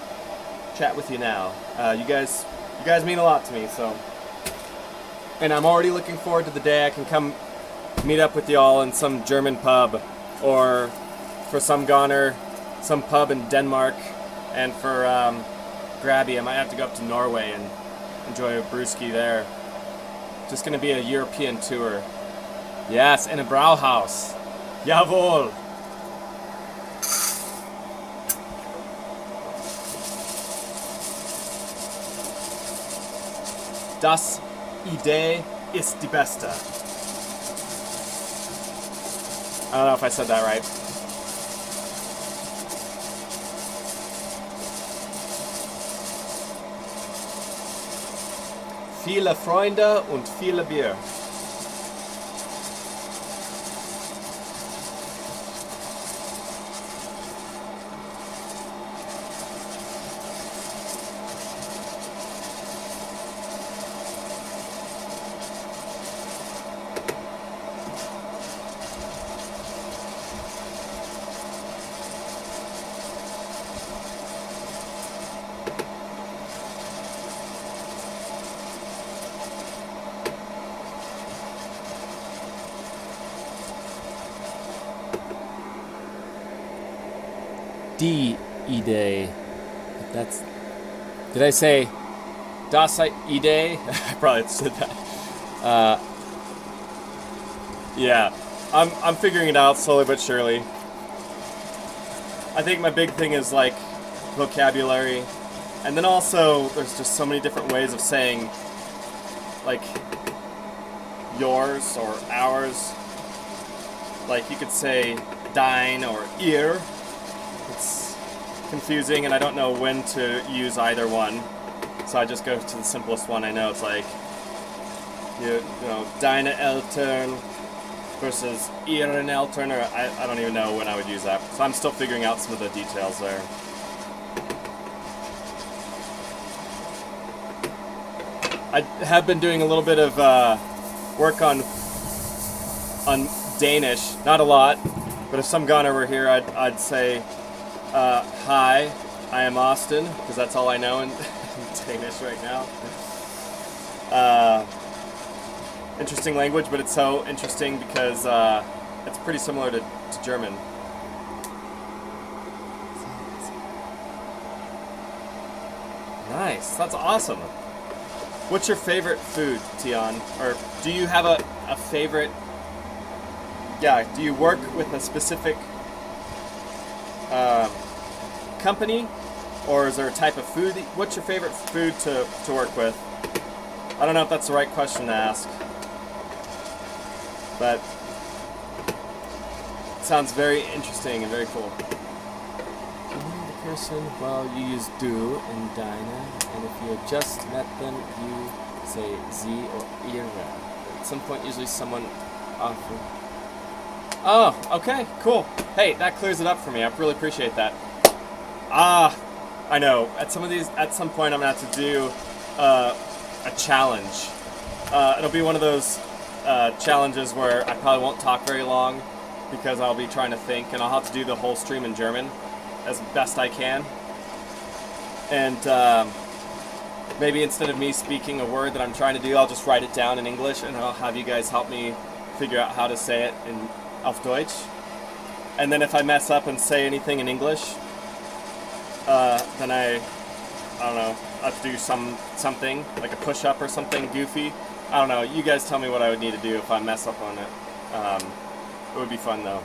chat with you now. You guys mean a lot to me, so. And I'm already looking forward to the day I can come meet up with y'all in some German pub, or for some goner, some pub in Denmark, and for Grabby, I might have to go up to Norway and enjoy a brewski there. Just gonna be a European tour. Yes, in a Brauhaus. Jawohl. Das Idee ist die beste. I don't know if I said that right. Viele Freunde und viele Bier. Die Idee. Did I say Das Idee? I probably said that. Yeah, I'm figuring it out slowly but surely. I think my big thing is like vocabulary, and then also there's just so many different ways of saying like yours or ours. Like you could say dein or ihr. It's confusing and I don't know when to use either one. So I just go to the simplest one I know. It's like, you know, deine Eltern versus ihren Eltern, or I don't even know when I would use that. So I'm still figuring out some of the details there. I have been doing a little bit of work on Danish. Not a lot, but if some goner were here, I'd say, hi, I am Austin, because that's all I know in Danish right now. Interesting language, but it's so interesting because it's pretty similar to German. Nice, that's awesome. What's your favorite food, Tian? Or do you have a favorite? Yeah, do you work with a specific company, or is there a type of food? What's your favorite food to work with? I don't know if that's the right question to ask, but it sounds very interesting and very cool. If you know the person, well, you use du and deine, and if you just met them, you say sie or ihre. At some point, usually someone offers. Oh, okay, cool. Hey, that clears it up for me. I really appreciate that. I know. At some point, I'm gonna have to do a challenge. It'll be one of those challenges where I probably won't talk very long because I'll be trying to think, and I'll have to do the whole stream in German as best I can. And maybe instead of me speaking a word that I'm trying to do, I'll just write it down in English, and I'll have you guys help me figure out how to say it in auf Deutsch. and then if I mess up and say anything in English, then I don't know, I have to do something, like a push-up or something goofy. I don't know, you guys tell me what I would need to do if I mess up on it. It would be fun though.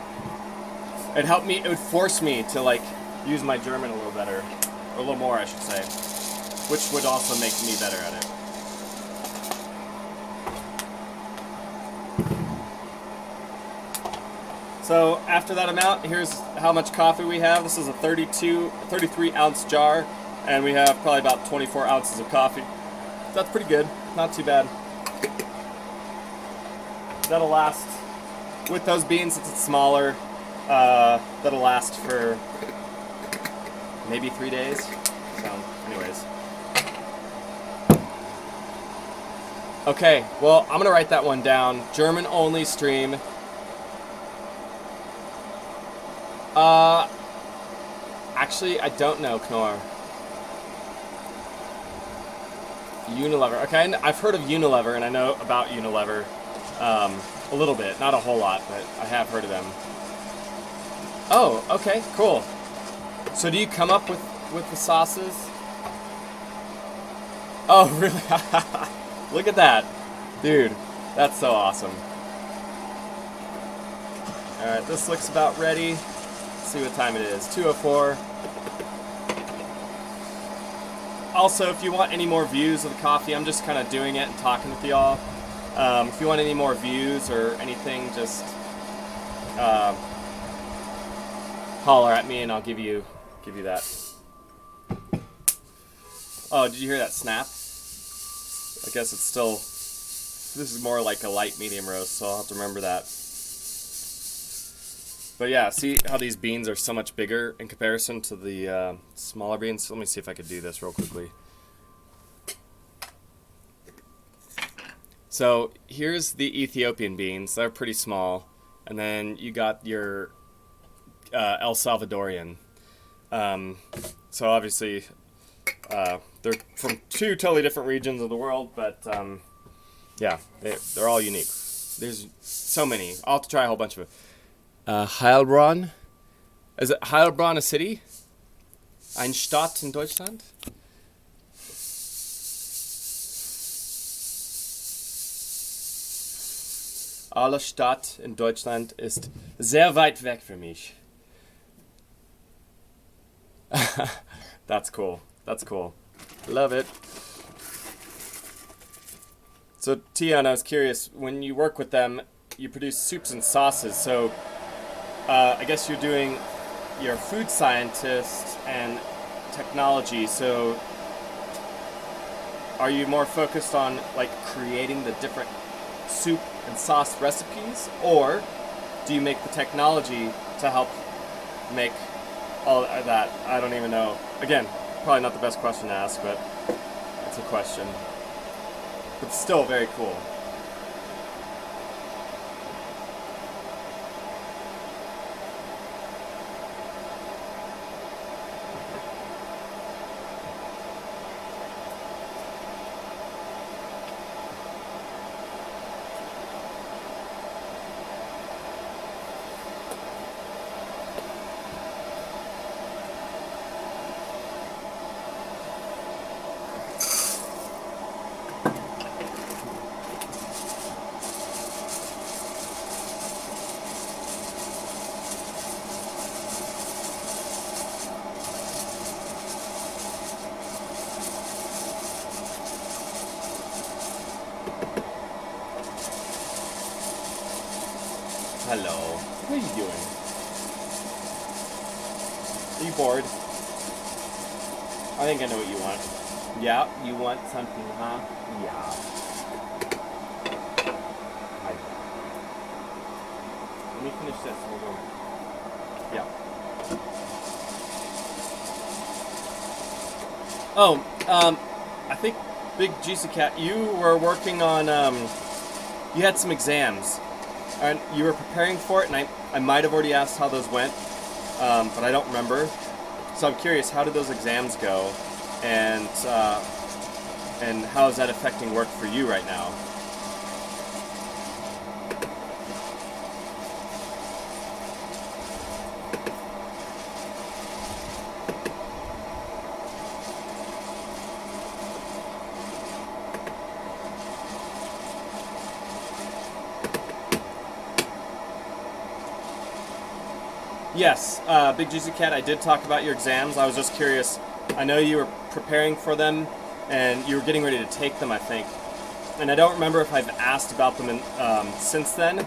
It would force me to like use my German a little better, or a little more I should say, which would also make me better at it. So after that amount, here's how much coffee we have. This is a 33 ounce jar, and we have probably about 24 ounces of coffee. That's pretty good, not too bad. That'll last, with those beans, since it's smaller, that'll last for maybe 3 days. So, anyways. Okay, well, I'm gonna write that one down. German only stream. Actually, I don't know, Knorr. Unilever. Okay, I've heard of Unilever, and I know about Unilever a little bit. Not a whole lot, but I have heard of them. Oh, okay, cool. So do you come up with the sauces? Oh, really? Look at that. Dude, that's so awesome. Alright, this looks about ready. Let's see what time it is. 2:04. Also, if you want any more views of the coffee, I'm just kind of doing it and talking with y'all. If you want any more views or anything, just holler at me and I'll give you that. Oh, did you hear that snap? I guess it's still... This is more like a light medium roast, so I'll have to remember that. But yeah, see how these beans are so much bigger in comparison to the smaller beans? Let me see if I could do this real quickly. So here's the Ethiopian beans. They're pretty small. And then you got your El Salvadorian. So obviously they're from two totally different regions of the world, but yeah, they're all unique. There's so many. I'll have to try a whole bunch of it. Heilbronn. Is it Heilbronn a city? Eine Stadt in Deutschland? Alle Stadt in Deutschland ist sehr weit weg für mich. That's cool. That's cool. Love it. So, Tion, I was curious, when you work with them, you produce soups and sauces, so I guess you're a food scientist and technology, so are you more focused on like creating the different soup and sauce recipes, or do you make the technology to help make all that? I don't even know. Again, probably not the best question to ask, but it's a question. But still very cool. Hello. What are you doing? Are you bored? I think I know what you want. Yeah, you want something, huh? Yeah. Let me finish this. Hold on. Yeah. Oh, I think Big Juicy Cat, you were working on, you had some exams. And you were preparing for it, and I might have already asked how those went, but I don't remember. So I'm curious, how did those exams go, and how is that affecting work for you right now? Yes, Big Juicy Cat, I did talk about your exams. I was just curious. I know you were preparing for them and you were getting ready to take them, I think. And I don't remember if I've asked about them since then.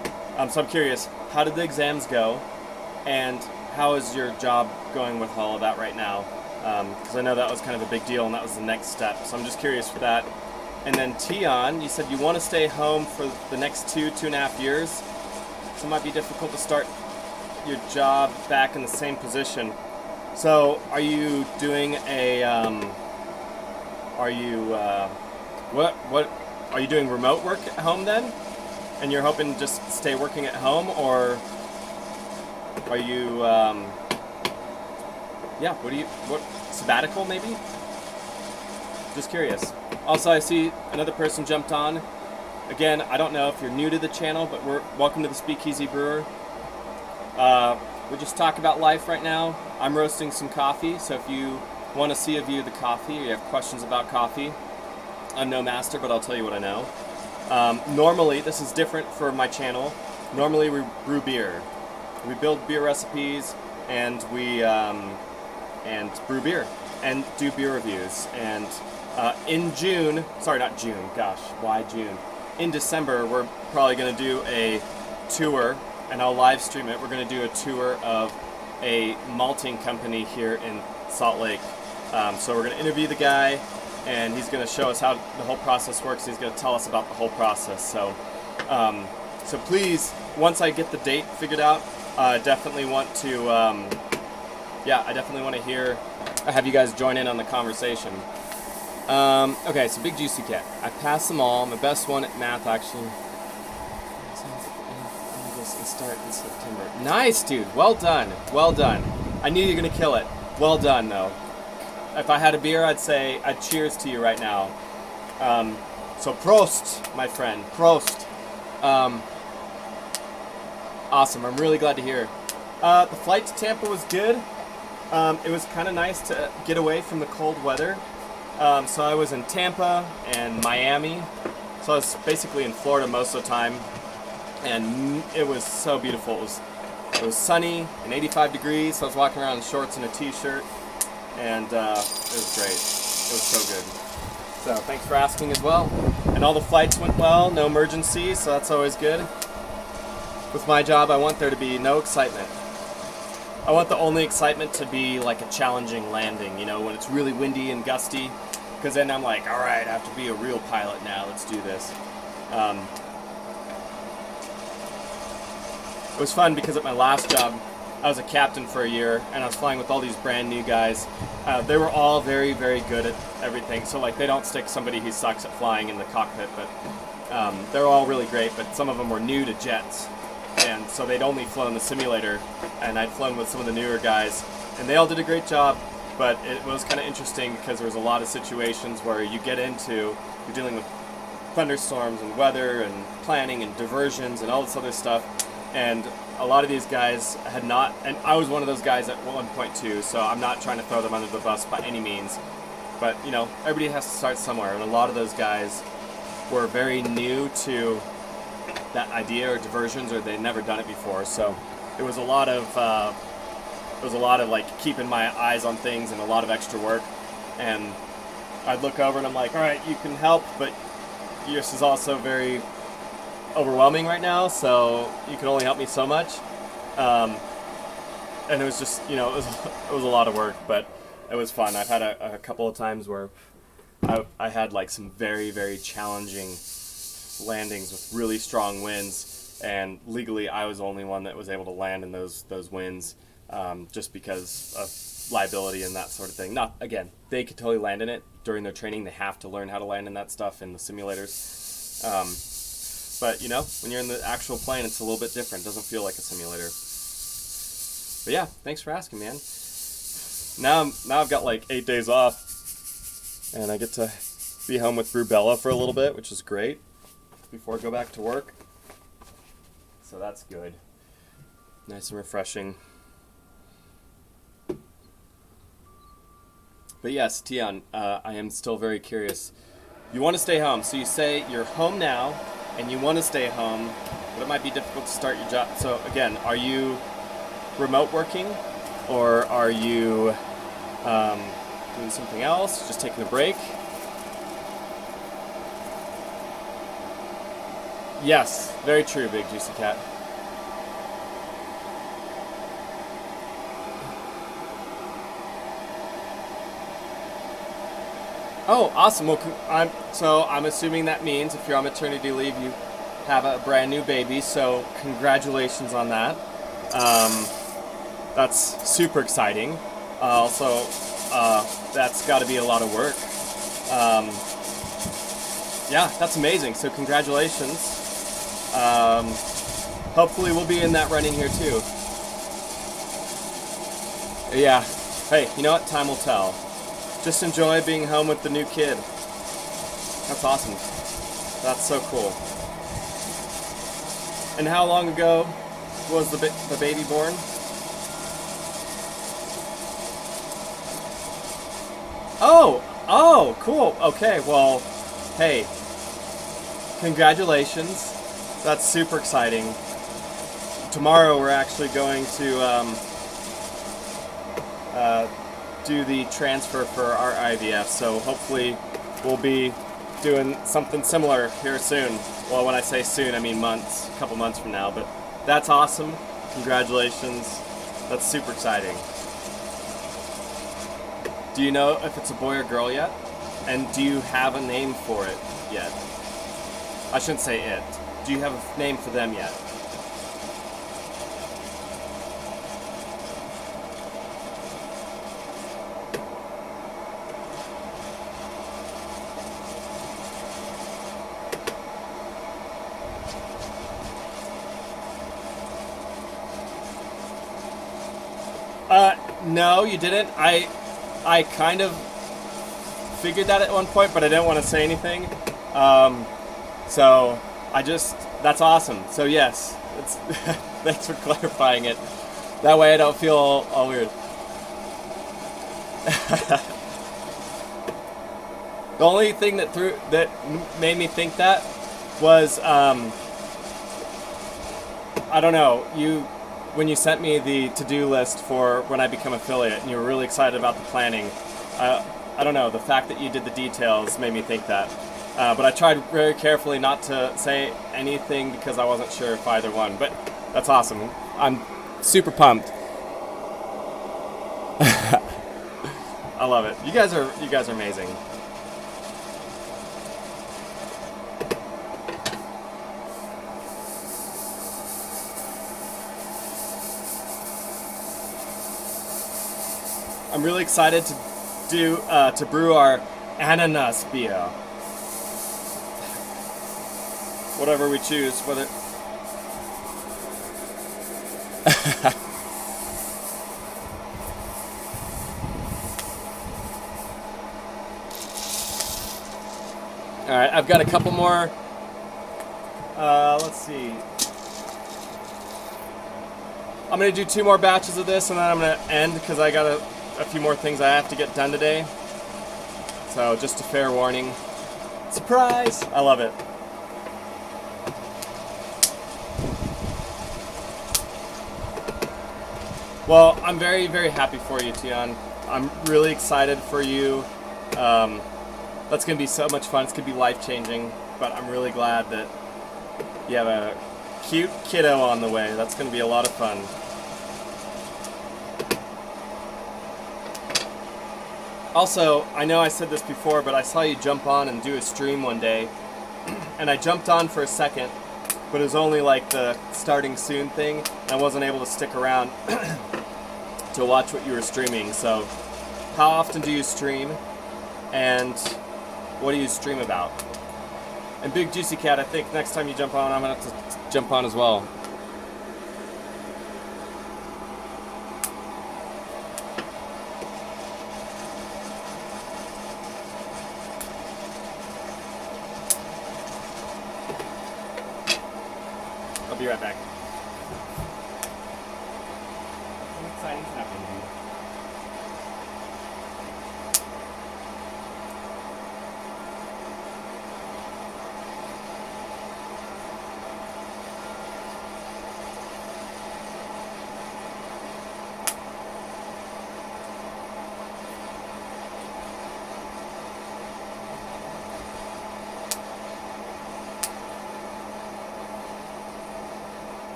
So I'm curious, how did the exams go? And how is your job going with all of that right now? Because I know that was kind of a big deal and that was the next step. So I'm just curious for that. And then Tion, you said you want to stay home for the next 2.5 years. So it might be difficult to start your job back in the same position. So are you doing what are you doing remote work at home then? And you're hoping to just stay working at home, or are you what sabbatical maybe? Just curious. Also, I see another person jumped on. Again, I don't know if you're new to the channel, but welcome to the Speakeasy Brewer. We just talk about life right now. I'm roasting some coffee, so if you want to see a view of the coffee or you have questions about coffee, I'm no master, but I'll tell you what I know. Normally, this is different for my channel. Normally, we brew beer. We build beer recipes, and we and brew beer and do beer reviews. And in June, sorry, not June. Gosh, why June? In December, we're probably going to do a tour, and I'll live stream it. We're going to do a tour of a malting company here in Salt Lake. So we're going to interview the guy, and he's going to show us how the whole process works. He's going to tell us about the whole process. So, so please, once I get the date figured out, I definitely want to, I definitely want to have you guys join in on the conversation. Okay, so Big Juicy Cat. I passed them all. I'm the best one at math, actually. Start in September. Nice, dude. Well done. Well done. I knew you were going to kill it. Well done, though. If I had a beer, I'd say I'd cheers to you right now. So Prost, my friend. Prost. Awesome. I'm really glad to hear. The flight to Tampa was good. It was kind of nice to get away from the cold weather. So I was in Tampa and Miami. So I was basically in Florida most of the time. And it was so beautiful. It was sunny and 85 degrees. So I was walking around in shorts and a t-shirt. And it was great. It was so good. So thanks for asking as well. And all the flights went well, no emergencies, so that's always good. With my job, I want there to be no excitement. I want the only excitement to be like a challenging landing, you know, when it's really windy and gusty. Because then I'm like, all right, I have to be a real pilot now. Let's do this. It was fun because at my last job, I was a captain for a year, and I was flying with all these brand new guys. They were all very, very good at everything. So like, they don't stick somebody who sucks at flying in the cockpit, but they're all really great. But some of them were new to jets, and so they'd only flown the simulator, and I'd flown with some of the newer guys, and they all did a great job. But it was kind of interesting because there was a lot of situations where you're dealing with thunderstorms and weather and planning and diversions and all this other stuff. And a lot of these guys had not, and I was one of those guys at 1.2, so I'm not trying to throw them under the bus by any means. But, you know, everybody has to start somewhere, and a lot of those guys were very new to that idea or diversions, or they'd never done it before. So it was a lot of like keeping my eyes on things and a lot of extra work. And I'd look over and I'm like, all right, you can help, but yours is also very overwhelming right now, so you can only help me so much. And it was just, you know, it was a lot of work, but it was fun. I've had a couple of times where I had like some very, very challenging landings with really strong winds, and legally I was the only one that was able to land in those winds, just because of liability and that sort of thing. Not, again, they could totally land in it during their training. They have to learn how to land in that stuff in the simulators. But, you know, when you're in the actual plane, it's a little bit different. It doesn't feel like a simulator. But yeah, thanks for asking, man. Now I've got like 8 days off, and I get to be home with Brubella for a little bit, which is great, before I go back to work. So that's good. Nice and refreshing. But yes, Tion, I am still very curious. You want to stay home, so you say you're home now, and you want to stay home, but it might be difficult to start your job. So again, are you remote working, or are you doing something else, just taking a break? Yes, very true, Big Juicy Cat. Oh, awesome. Well, I'm assuming that means if you're on maternity leave, you have a brand new baby. So congratulations on that. That's super exciting. Also, that's got to be a lot of work. Yeah, that's amazing. So congratulations. Hopefully we'll be in that running here too. Yeah. Hey, you know what? Time will tell. Just enjoy being home with the new kid. That's awesome. That's so cool. And how long ago was the baby born? Oh, cool. Okay, well, hey, congratulations. That's super exciting. Tomorrow we're actually going to do the transfer for our IVF, so hopefully we'll be doing something similar here soon. Well, when I say soon, I mean months, a couple months from now, but that's awesome. Congratulations. That's super exciting. Do you know if it's a boy or girl yet? And do you have a name for it yet? I shouldn't say it. Do you have a name for them yet? No, you didn't. I kind of figured that at one point, but I didn't want to say anything. So that's awesome. So yes, thanks for clarifying it. That way I don't feel all weird. The only thing that made me think that was I don't know, when you sent me the to-do list for when I become affiliate and you were really excited about the planning, I don't know, the fact that you did the details made me think that. But I tried very carefully not to say anything because I wasn't sure if either one. But that's awesome. I'm super pumped. I love it. You guys are amazing. I'm really excited to brew our ananas beer. Whatever we choose, whether. All right, I've got a couple more. Let's see. I'm gonna do 2 more batches of this, and then I'm gonna end because I got a few more things I have to get done today. So just a fair warning. Surprise! I love it. Well, I'm very, very happy for you, Tian. I'm really excited for you. That's going to be so much fun. It's going to be life-changing, but I'm really glad that you have a cute kiddo on the way. That's going to be a lot of fun. Also, I know I said this before, but I saw you jump on and do a stream one day, and I jumped on for a second, but it was only like the starting soon thing, and I wasn't able to stick around to watch what you were streaming. So, how often do you stream, and what do you stream about? And Big Juicy Cat, I think next time you jump on, I'm gonna have to jump on as well. I'll be right back. Something exciting's happening.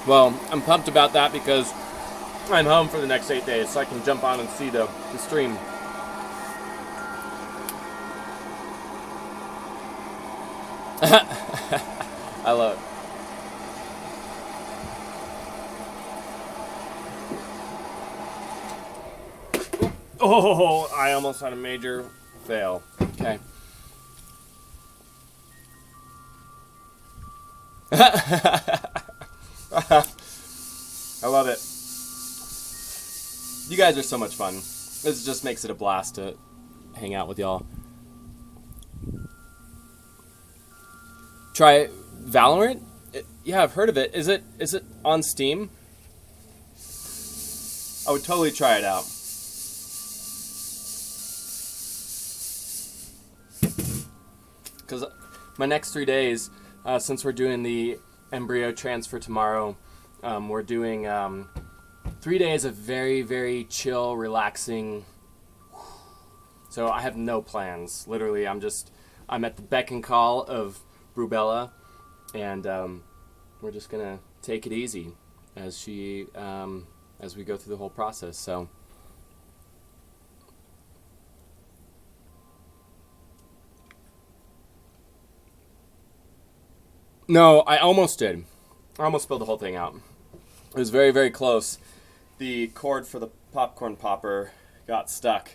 Well, I'm pumped about that because I'm home for the next 8 days, so I can jump on and see the stream. I love it. Oh, I almost had a major fail. Okay. I love it. You guys are so much fun. This just makes it a blast to hang out with y'all. Try Valorant? Yeah, I've heard of it. Is it on Steam? I would totally try it out. Because my next 3 days, since we're doing the embryo transfer tomorrow, we're doing 3 days of very, very chill, relaxing. So I have no plans. Literally, I'm at the beck and call of Brubella, and we're just gonna take it easy as we go through the whole process. So. No, I almost did. I almost spilled the whole thing out. It was very, very close. The cord for the popcorn popper got stuck,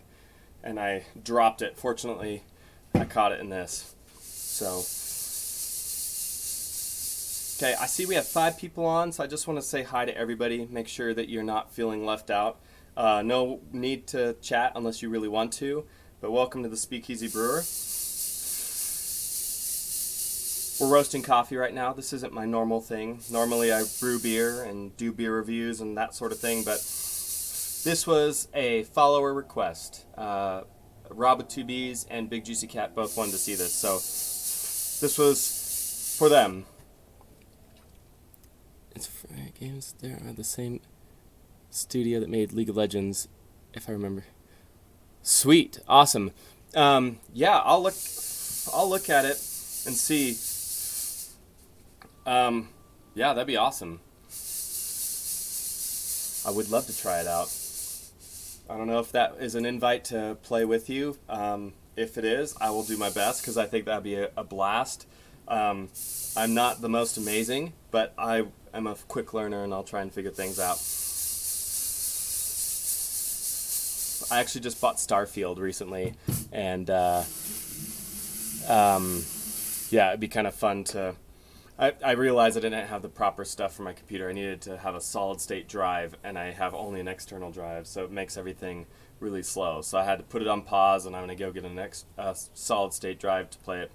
and I dropped it. Fortunately, I caught it in this. So, okay, I see we have 5 people on, so I just want to say hi to everybody. Make sure that you're not feeling left out. No need to chat unless you really want to, but welcome to the Speakeasy Brewer. We're roasting coffee right now. This isn't my normal thing. Normally I brew beer and do beer reviews and that sort of thing, but this was a follower request. Rob2Bs and Big Juicy Cat both wanted to see this, so this was for them. It's for games. They are the same studio that made League of Legends, if I remember. Sweet, awesome. Yeah, I'll look at it and see. Yeah, that'd be awesome. I would love to try it out. I don't know if that is an invite to play with you. If it is, I will do my best because I think that'd be a blast. I'm not the most amazing, but I am a quick learner and I'll try and figure things out. I actually just bought Starfield recently, and yeah, it'd be kind of fun to... I realized I didn't have the proper stuff for my computer. I needed to have a solid-state drive, and I have only an external drive, so it makes everything really slow. So I had to put it on pause, and I'm going to go get a solid-state drive to play it.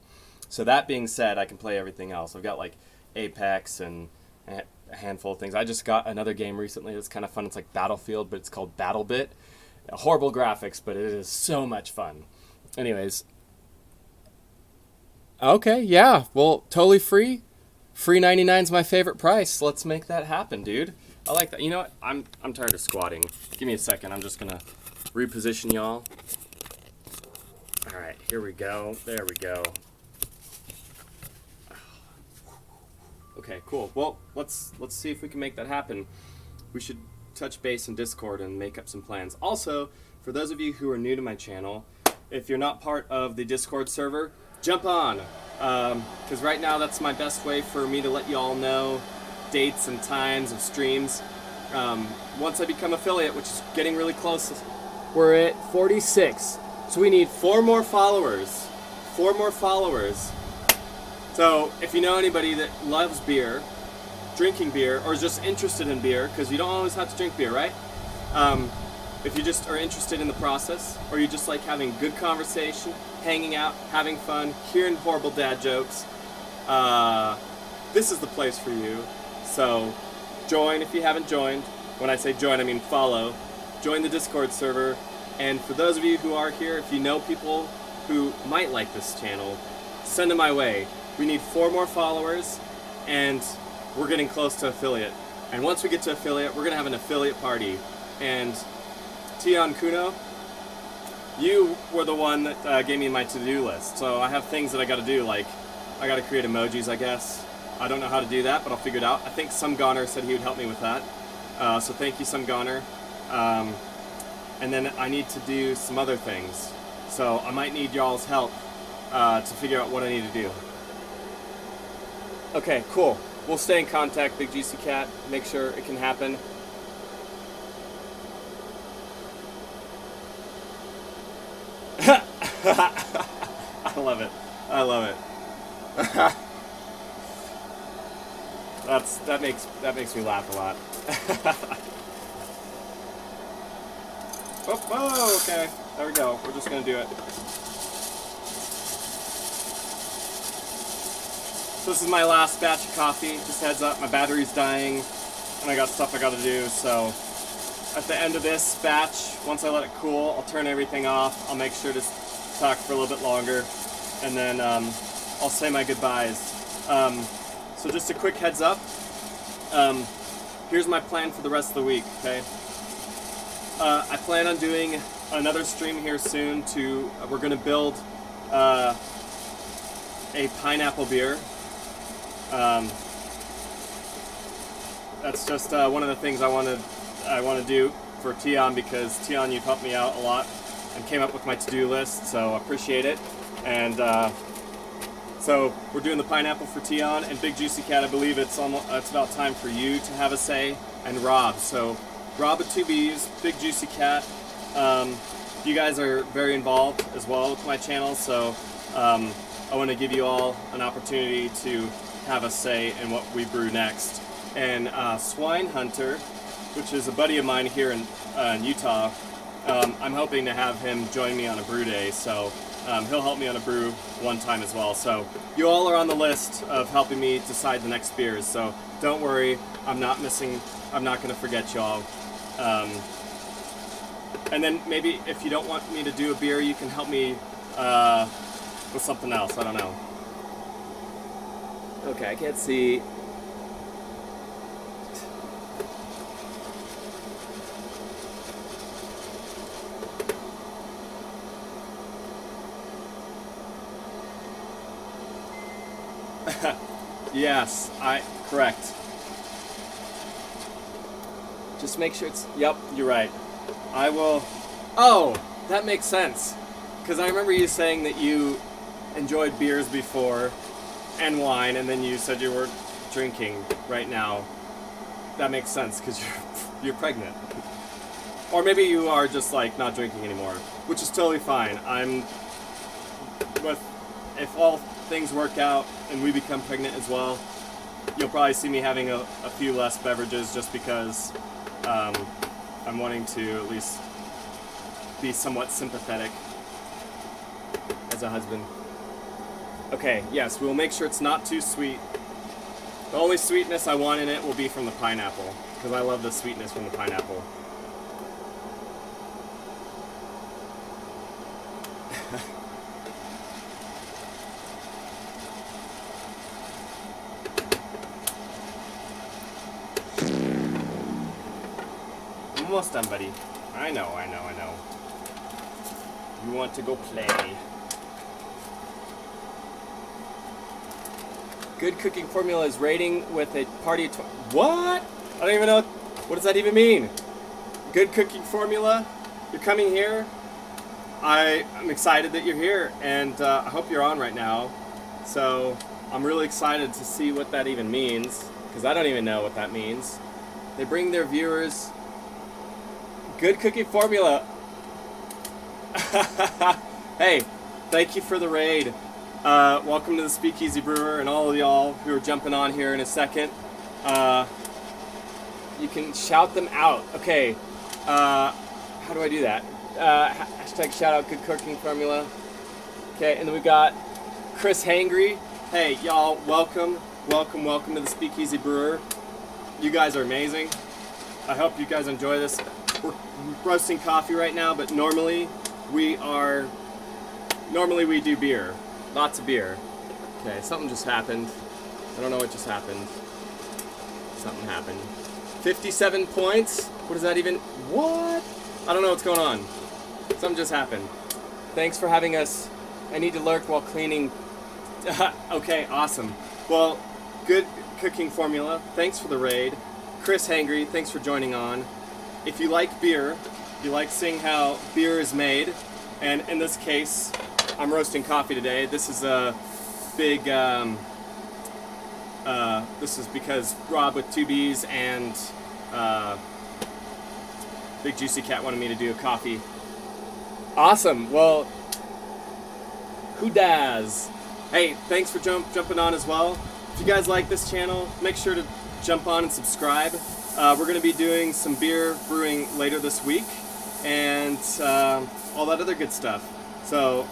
So that being said, I can play everything else. I've got, like, Apex and a handful of things. I just got another game recently that's kind of fun. It's like Battlefield, but it's called BattleBit. Horrible graphics, but it is so much fun. Anyways. Okay, yeah. Well, totally free. Free 99 is my favorite price. Let's make that happen, dude. I like that. You know what? I'm tired of squatting. Give me a second. I'm just going to reposition y'all. All right, here we go. There we go. Okay, cool. Well, let's see if we can make that happen. We should touch base in Discord and make up some plans. Also, for those of you who are new to my channel, if you're not part of the Discord server, jump on. Because right now that's my best way for me to let you all know dates and times of streams. Once I become affiliate, which is getting really close, we're at 46. So we need 4 more followers. 4 more followers. So if you know anybody that loves beer, drinking beer, or is just interested in beer, because you don't always have to drink beer, right? If you just are interested in the process, or you just like having good conversation, hanging out, having fun, hearing horrible dad jokes, this is the place for you. So join if you haven't joined. When I say join, I mean follow. Join the Discord server. And for those of you who are here, if you know people who might like this channel, send them my way. We need 4 more followers, and we're getting close to affiliate. And once we get to affiliate, we're going to have an affiliate party. And Tion Kuno, you were the one that gave me my to-do list. So I have things that I got to do, like I got to create emojis, I guess. I don't know how to do that, but I'll figure it out. I think Some Goner said he would help me with that. So thank you, Some Goner. And then I need to do some other things. So I might need y'all's help to figure out what I need to do. Okay, cool. We'll stay in contact, Big Juicy Cat. Make sure it can happen. I love it. I love it. that makes me laugh a lot. Oh, okay. There we go. We're just gonna do it. So this is my last batch of coffee. Just heads up, my battery's dying, and I got stuff I gotta do. So at the end of this batch, once I let it cool, I'll turn everything off. I'll make sure to talk for a little bit longer, and then I'll say my goodbyes. So just a quick heads up. Here's my plan for the rest of the week, okay? I plan on doing another stream here soon we're gonna build a pineapple beer. That's just one of the things I want to do for Tion, because Tion, you've helped me out a lot and came up with my to-do list, so I appreciate it. And so we're doing the pineapple for Tion, and Big Juicy Cat, I believe it's about time for you to have a say, and Rob. So Rob with 2 B's, Big Juicy Cat. You guys are very involved as well with my channel, so I want to give you all an opportunity to have a say in what we brew next. And Swine Hunter, which is a buddy of mine here in Utah, I'm hoping to have him join me on a brew day, so he'll help me on a brew one time as well. So you all are on the list of helping me decide the next beers, so don't worry, I'm not going to forget y'all. And then maybe if you don't want me to do a beer, you can help me with something else, I don't know. Okay, I can't see. Yes, correct. Just make sure it's, yep, you're right. I will, oh, that makes sense. Because I remember you saying that you enjoyed beers before and wine, and then you said you were drinking right now. That makes sense, because you're pregnant. Or maybe you are just like not drinking anymore, which is totally fine. If all things work out and we become pregnant as well, you'll probably see me having a few less beverages, just because I'm wanting to at least be somewhat sympathetic as a husband. Okay, yes, we'll make sure it's not too sweet. The only sweetness I want in it will be from the pineapple, because I love the sweetness from the pineapple. I'm almost done, buddy. I know. You want to go play. Good Cooking Formula is rating with a party of what? I don't even know. What does that even mean? Good Cooking Formula? You're coming here? I'm excited that you're here, and I hope you're on right now. So I'm really excited to see what that even means, because I don't even know what that means. They bring their viewers Good Cooking Formula. Hey, thank you for the raid. Welcome to the Speakeasy Brewer, and all of y'all who are jumping on here in a second. You can shout them out. Okay, how do I do that? Hashtag shout out Good Cooking Formula. Okay, and then we got Chris Hangry. Hey, y'all, welcome to the Speakeasy Brewer. You guys are amazing. I hope you guys enjoy this. We're roasting coffee right now, but normally we do beer. Lots of beer. Okay, something just happened. I don't know what just happened. Something happened. 57 points? What does that even... What? I don't know what's going on. Something just happened. Thanks for having us. I need to lurk while cleaning. Okay, awesome. Well, Good Cooking Formula, thanks for the raid. Chris Hangry, thanks for joining on. If you like beer, if you like seeing how beer is made, and in this case, I'm roasting coffee today. This is a big, this is because Rob with 2Bs and Big Juicy Cat wanted me to do a coffee. Awesome, well, who does? Hey, thanks for jumping on as well. If you guys like this channel, make sure to jump on and subscribe. We're going to be doing some beer brewing later this week and all that other good stuff. So,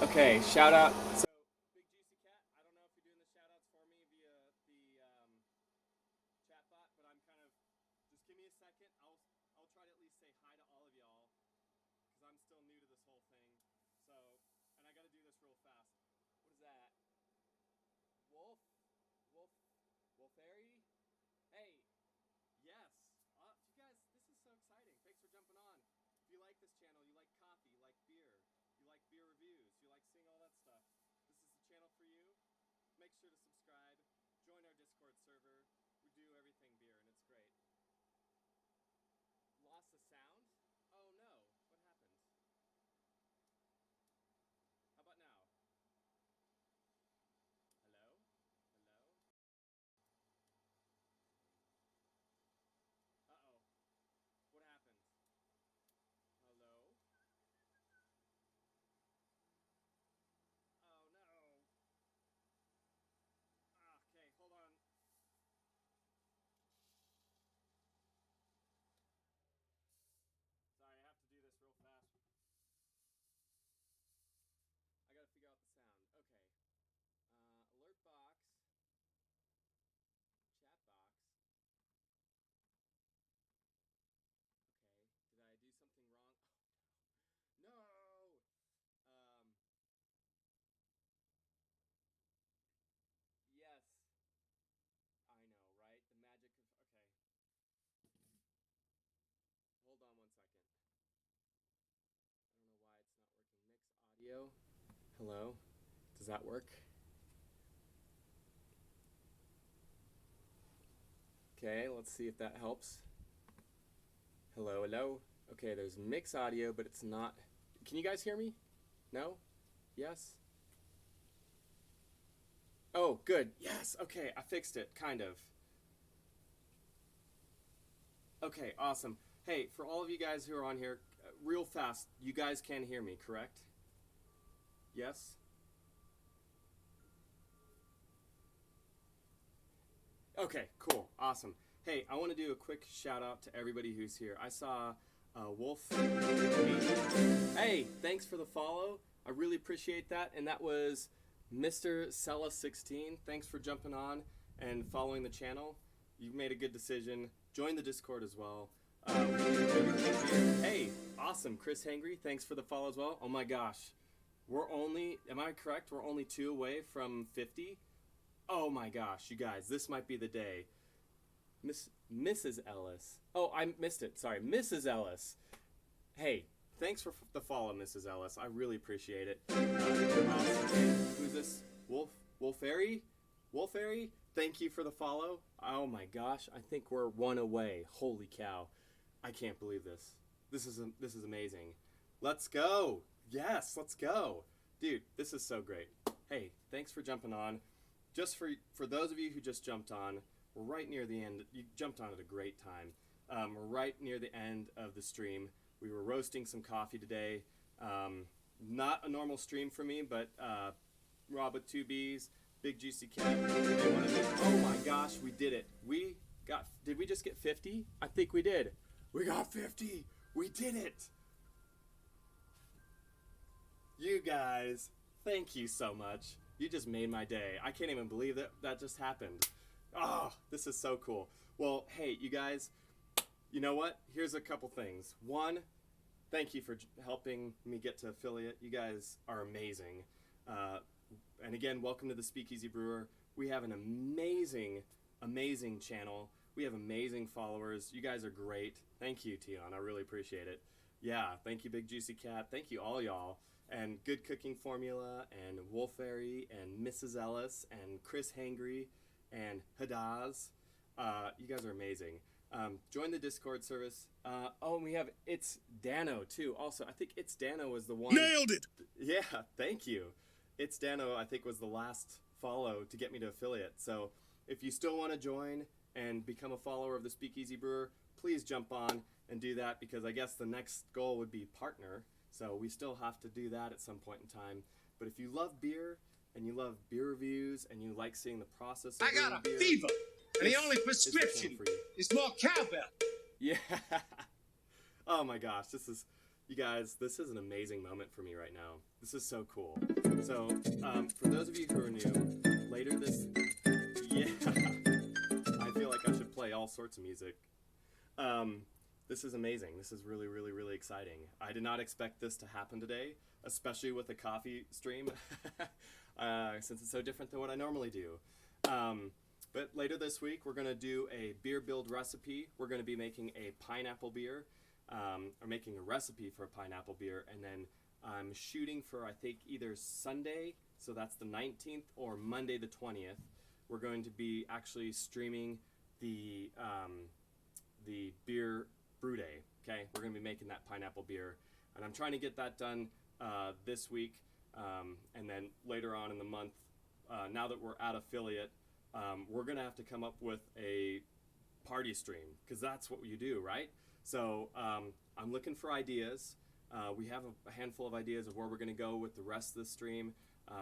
okay, shout out. So, Big Juicy Cat, I don't know if you're doing the shout outs for me via the chat bot, but I'm kind of, just give me a second. I'll try to at least say hi to all of y'all because I'm still new to this whole thing. So, and I got to do this real fast. What is that? Wolfairy? Hey, yes. You guys, this is so exciting. Thanks for jumping on. If you like this channel, you like coffee, you like beer, you like beer reviews, you like seeing all that stuff, this is the channel for you. Make sure to subscribe. Join our Discord server. We do everything beer, and it's great. Lost the sound? Oh no. What happened? How about now? Hello? Hello? Uh-oh. What happened? Hello? Oh no. Okay, hold on. Sorry, I have to do this real fast. I gotta figure out the sound. Okay. Alert box. Chat box. Okay. Did I do something wrong? Oh, no. Yes. I know, right? The magic of. Okay. Hold on one second. I don't know why it's not working. Mix audio. Hello. Does that work? Okay, let's see if that helps. Hello, hello. Okay, there's mix audio, but it's not. Can you guys hear me? No? Yes? Oh, good. Yes. Okay, I fixed it, kind of. Okay, awesome. Hey, for all of you guys who are on here, real fast, you guys can hear me, correct? Yes? Okay, cool. Awesome. Hey, I want to do a quick shout out to everybody who's here. I saw Wolf. Hey, thanks for the follow. I really appreciate that. And that was Mr. Sella16. Thanks for jumping on and following the channel. You made a good decision. Join the Discord as well. Hey, awesome. Chris Hangry, thanks for the follow as well. Oh my gosh. We're only, am I correct? We're only 2 away from 50. Oh my gosh, you guys, this might be the day. Mrs. Ellis. Oh, I missed it. Sorry, Mrs. Ellis. Hey, thanks for the follow, Mrs. Ellis. I really appreciate it. Awesome. Who's this? Wolfairy? Wolfairy? Thank you for the follow. Oh my gosh, I think we're 1 away. Holy cow. I can't believe this. This is amazing. Let's go. Yes, let's go. Dude, this is so great. Hey, thanks for jumping on. Just for those of you who just jumped on, we're right near the end. You jumped on at a great time. We're right near the end of the stream. We were roasting some coffee today. Not a normal stream for me, but Rob with 2Bs, Big Juicy Cat. Oh my gosh, we did it. Did we just get 50? I think we did. We got 50. We did it. You guys, thank you so much. You just made my day. I can't even believe that just happened. Oh, this is so cool. Well, hey, you guys, you know what? Here's a couple things. One, thank you for helping me get to affiliate. You guys are amazing. And again, welcome to the Speakeasy Brewer. We have an amazing, amazing channel. We have amazing followers. You guys are great. Thank you, Tion. I really appreciate it. Yeah, thank you, Big Juicy Cat. Thank you, all y'all. and Good Cooking Formula and Wolfberry and Mrs. Ellis and Chris Hangry and Hadaz. You guys are amazing. Join the Discord service. Oh, and we have It's Dano too. Also, I think It's Dano was the one. Nailed it! Yeah, thank you. It's Dano, I think, was the last follow to get me to affiliate. So if you still want to join and become a follower of the Speakeasy Brewer, please jump on and do that, because I guess the next goal would be partner. So we still have to do that at some point in time. But if you love beer and you love beer reviews and you like seeing the process of I got a beer, fever, and the this only is the prescription channel for you. is more cowbell. Yeah. Oh my gosh, you guys, this is an amazing moment for me right now. This is so cool. So, for those of you who are new, later this, yeah, I feel like I should play all sorts of music. This is amazing. This is really, really, really exciting. I did not expect this to happen today, especially with a coffee stream, since it's so different than what I normally do. But later this week, we're going to do a beer build recipe. We're going to be making a pineapple beer, or making a recipe for a pineapple beer, and then I'm shooting for, I think, either Sunday, so that's the 19th, or Monday the 20th. We're going to be actually streaming the beer brew day. Okay, we're going to be making that pineapple beer, and I'm trying to get that done this week, and then later on in the month, now that we're at affiliate, we're going to have to come up with a party stream, because that's what you do, right? So I'm looking for ideas. We have a handful of ideas of where we're going to go with the rest of the stream.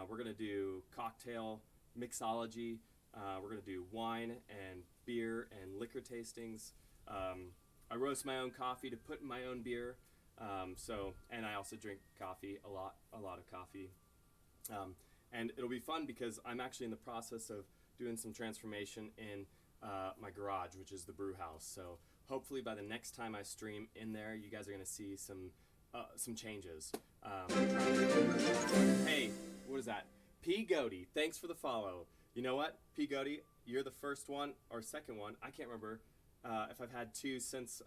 We're going to do cocktail mixology. We're going to do wine and beer and liquor tastings. I roast my own coffee to put in my own beer. And I also drink coffee, a lot of coffee. And it'll be fun because I'm actually in the process of doing some transformation in my garage, which is the brew house. So hopefully by the next time I stream in there, you guys are going to see some changes. Hey, what is that? P. Goaty, thanks for the follow. You know what, P. Goaty, you're the first one or second one. I can't remember if I've had two since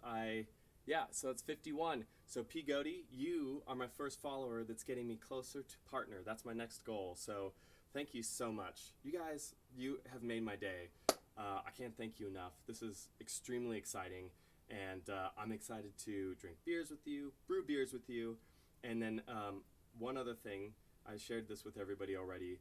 so it's 51. So P. Goaty, you are my first follower that's getting me closer to partner. That's my next goal. So thank you so much. You guys, you have made my day. I can't thank you enough. This is extremely exciting, and I'm excited to drink beers with you, brew beers with you, and then one other thing, I shared this with everybody already.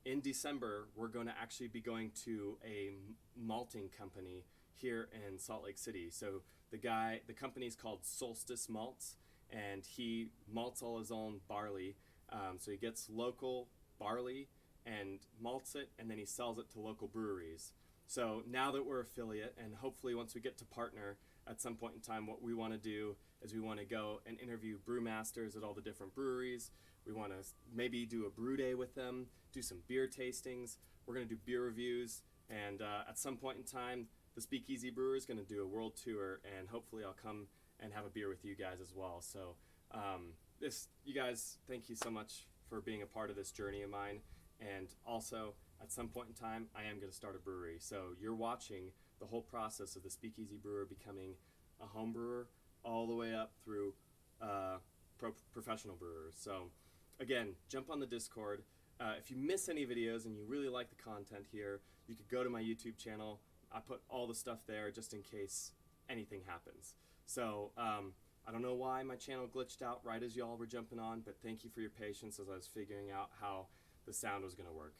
In December, we're going to actually be going to a malting company here in Salt Lake City. So the company's called Solstice Malts, and he malts all his own barley. So he gets local barley and malts it, and then he sells it to local breweries. So now that we're affiliate, and hopefully once we get to partner at some point in time, what we want to do is we want to go and interview brewmasters at all the different breweries. We want to maybe do a brew day with them, do some beer tastings. We're going to do beer reviews, and at some point in time, the Speakeasy Brewer is going to do a world tour, and hopefully I'll come and have a beer with you guys as well. So you guys, thank you so much for being a part of this journey of mine. And also, at some point in time, I am going to start a brewery. So you're watching the whole process of the Speakeasy Brewer becoming a home brewer all the way up through professional brewers. So again, jump on the Discord. If you miss any videos and you really like the content here, you could go to my YouTube channel. I put all the stuff there just in case anything happens. So I don't know why my channel glitched out right as y'all were jumping on, but thank you for your patience as I was figuring out how the sound was going to work.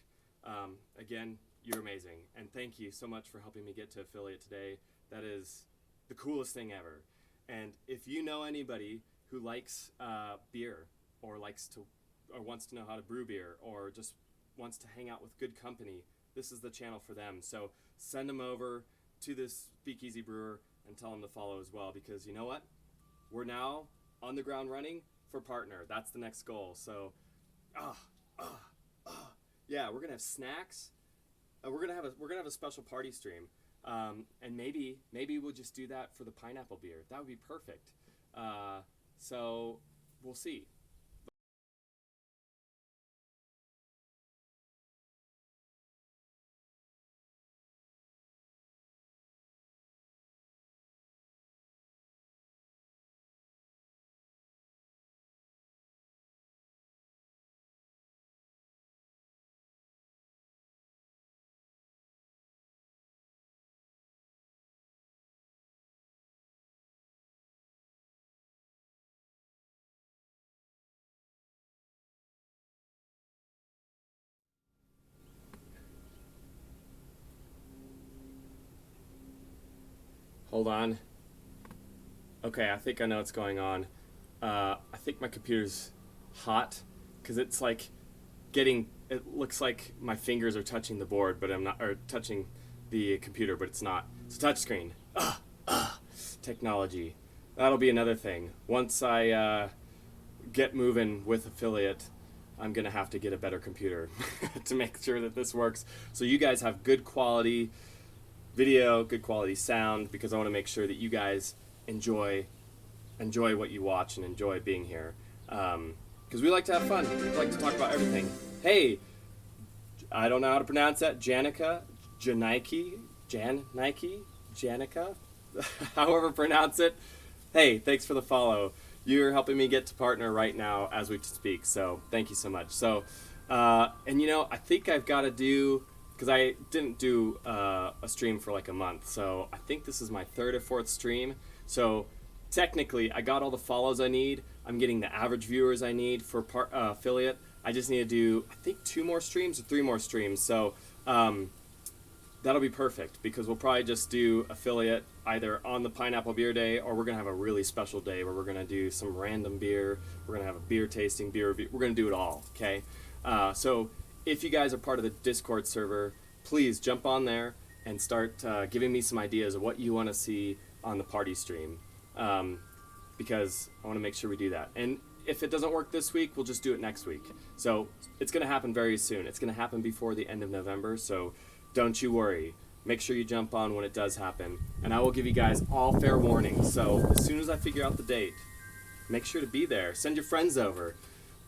Again, you're amazing, and thank you so much for helping me get to affiliate today. That is the coolest thing ever. And if you know anybody who likes beer, or wants to know how to brew beer, or just wants to hang out with good company, this is the channel for them. So send them over to this Speakeasy Brewer and tell them to follow as well, because you know what? We're now on the ground running for partner. That's the next goal. So, yeah, we're gonna have snacks. We're gonna have a special party stream, and maybe we'll just do that for the pineapple beer. That would be perfect. So we'll see. Hold on. Okay, I think I know what's going on. I think my computer's hot because it's like it looks like my fingers are touching the board, but I'm not, or touching the computer, but it's not. It's a touchscreen. Technology. That'll be another thing. Once I get moving with affiliate, I'm going to have to get a better computer to make sure that this works. So you guys have good quality video, good quality sound, because I want to make sure that you guys enjoy what you watch and enjoy being here. Because we like to have fun. We like to talk about everything. Hey, I don't know how to pronounce that. Janica, Janica, however pronounce it. Hey, thanks for the follow. You're helping me get to partner right now as we speak, so thank you so much. So, and you know, I think I've got to do, because I didn't do a stream for like a month, so I think this is my third or fourth stream. So technically, I got all the follows I need. I'm getting the average viewers I need for affiliate. I just need to do, I think, 2 more streams or 3 more streams. So that'll be perfect, because we'll probably just do affiliate either on the Pineapple Beer Day, or we're going to have a really special day where we're going to do some random beer. We're going to have a beer tasting, beer review. We're going to do it all, okay? So if you guys are part of the Discord server, please jump on there and start giving me some ideas of what you want to see on the party stream, because I want to make sure we do that. And if it doesn't work this week, we'll just do it next week. So it's going to happen very soon. It's going to happen before the end of November, so don't you worry. Make sure you jump on when it does happen, and I will give you guys all fair warning. So as soon as I figure out the date, make sure to be there. Send your friends over.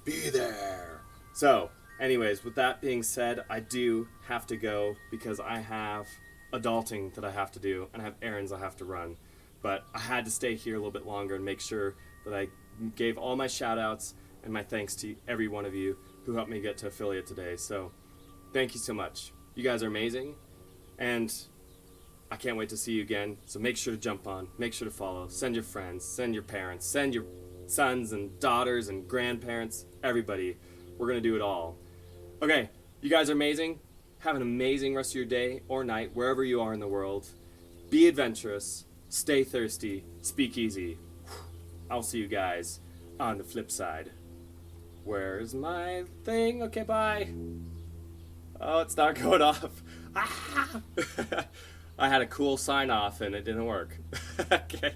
Be there. So anyways, with that being said, I do have to go because I have adulting that I have to do, and I have errands I have to run. But I had to stay here a little bit longer and make sure that I gave all my shout outs and my thanks to every one of you who helped me get to affiliate today. So thank you so much. You guys are amazing, and I can't wait to see you again. So make sure to jump on, make sure to follow, send your friends, send your parents, send your sons and daughters and grandparents, everybody. We're going to do it all. Okay, you guys are amazing. Have an amazing rest of your day or night, wherever you are in the world. Be adventurous, stay thirsty, speak easy. I'll see you guys on the flip side. Where's my thing? Okay, bye. Oh, it's not going off. I had a cool sign off and it didn't work. Okay.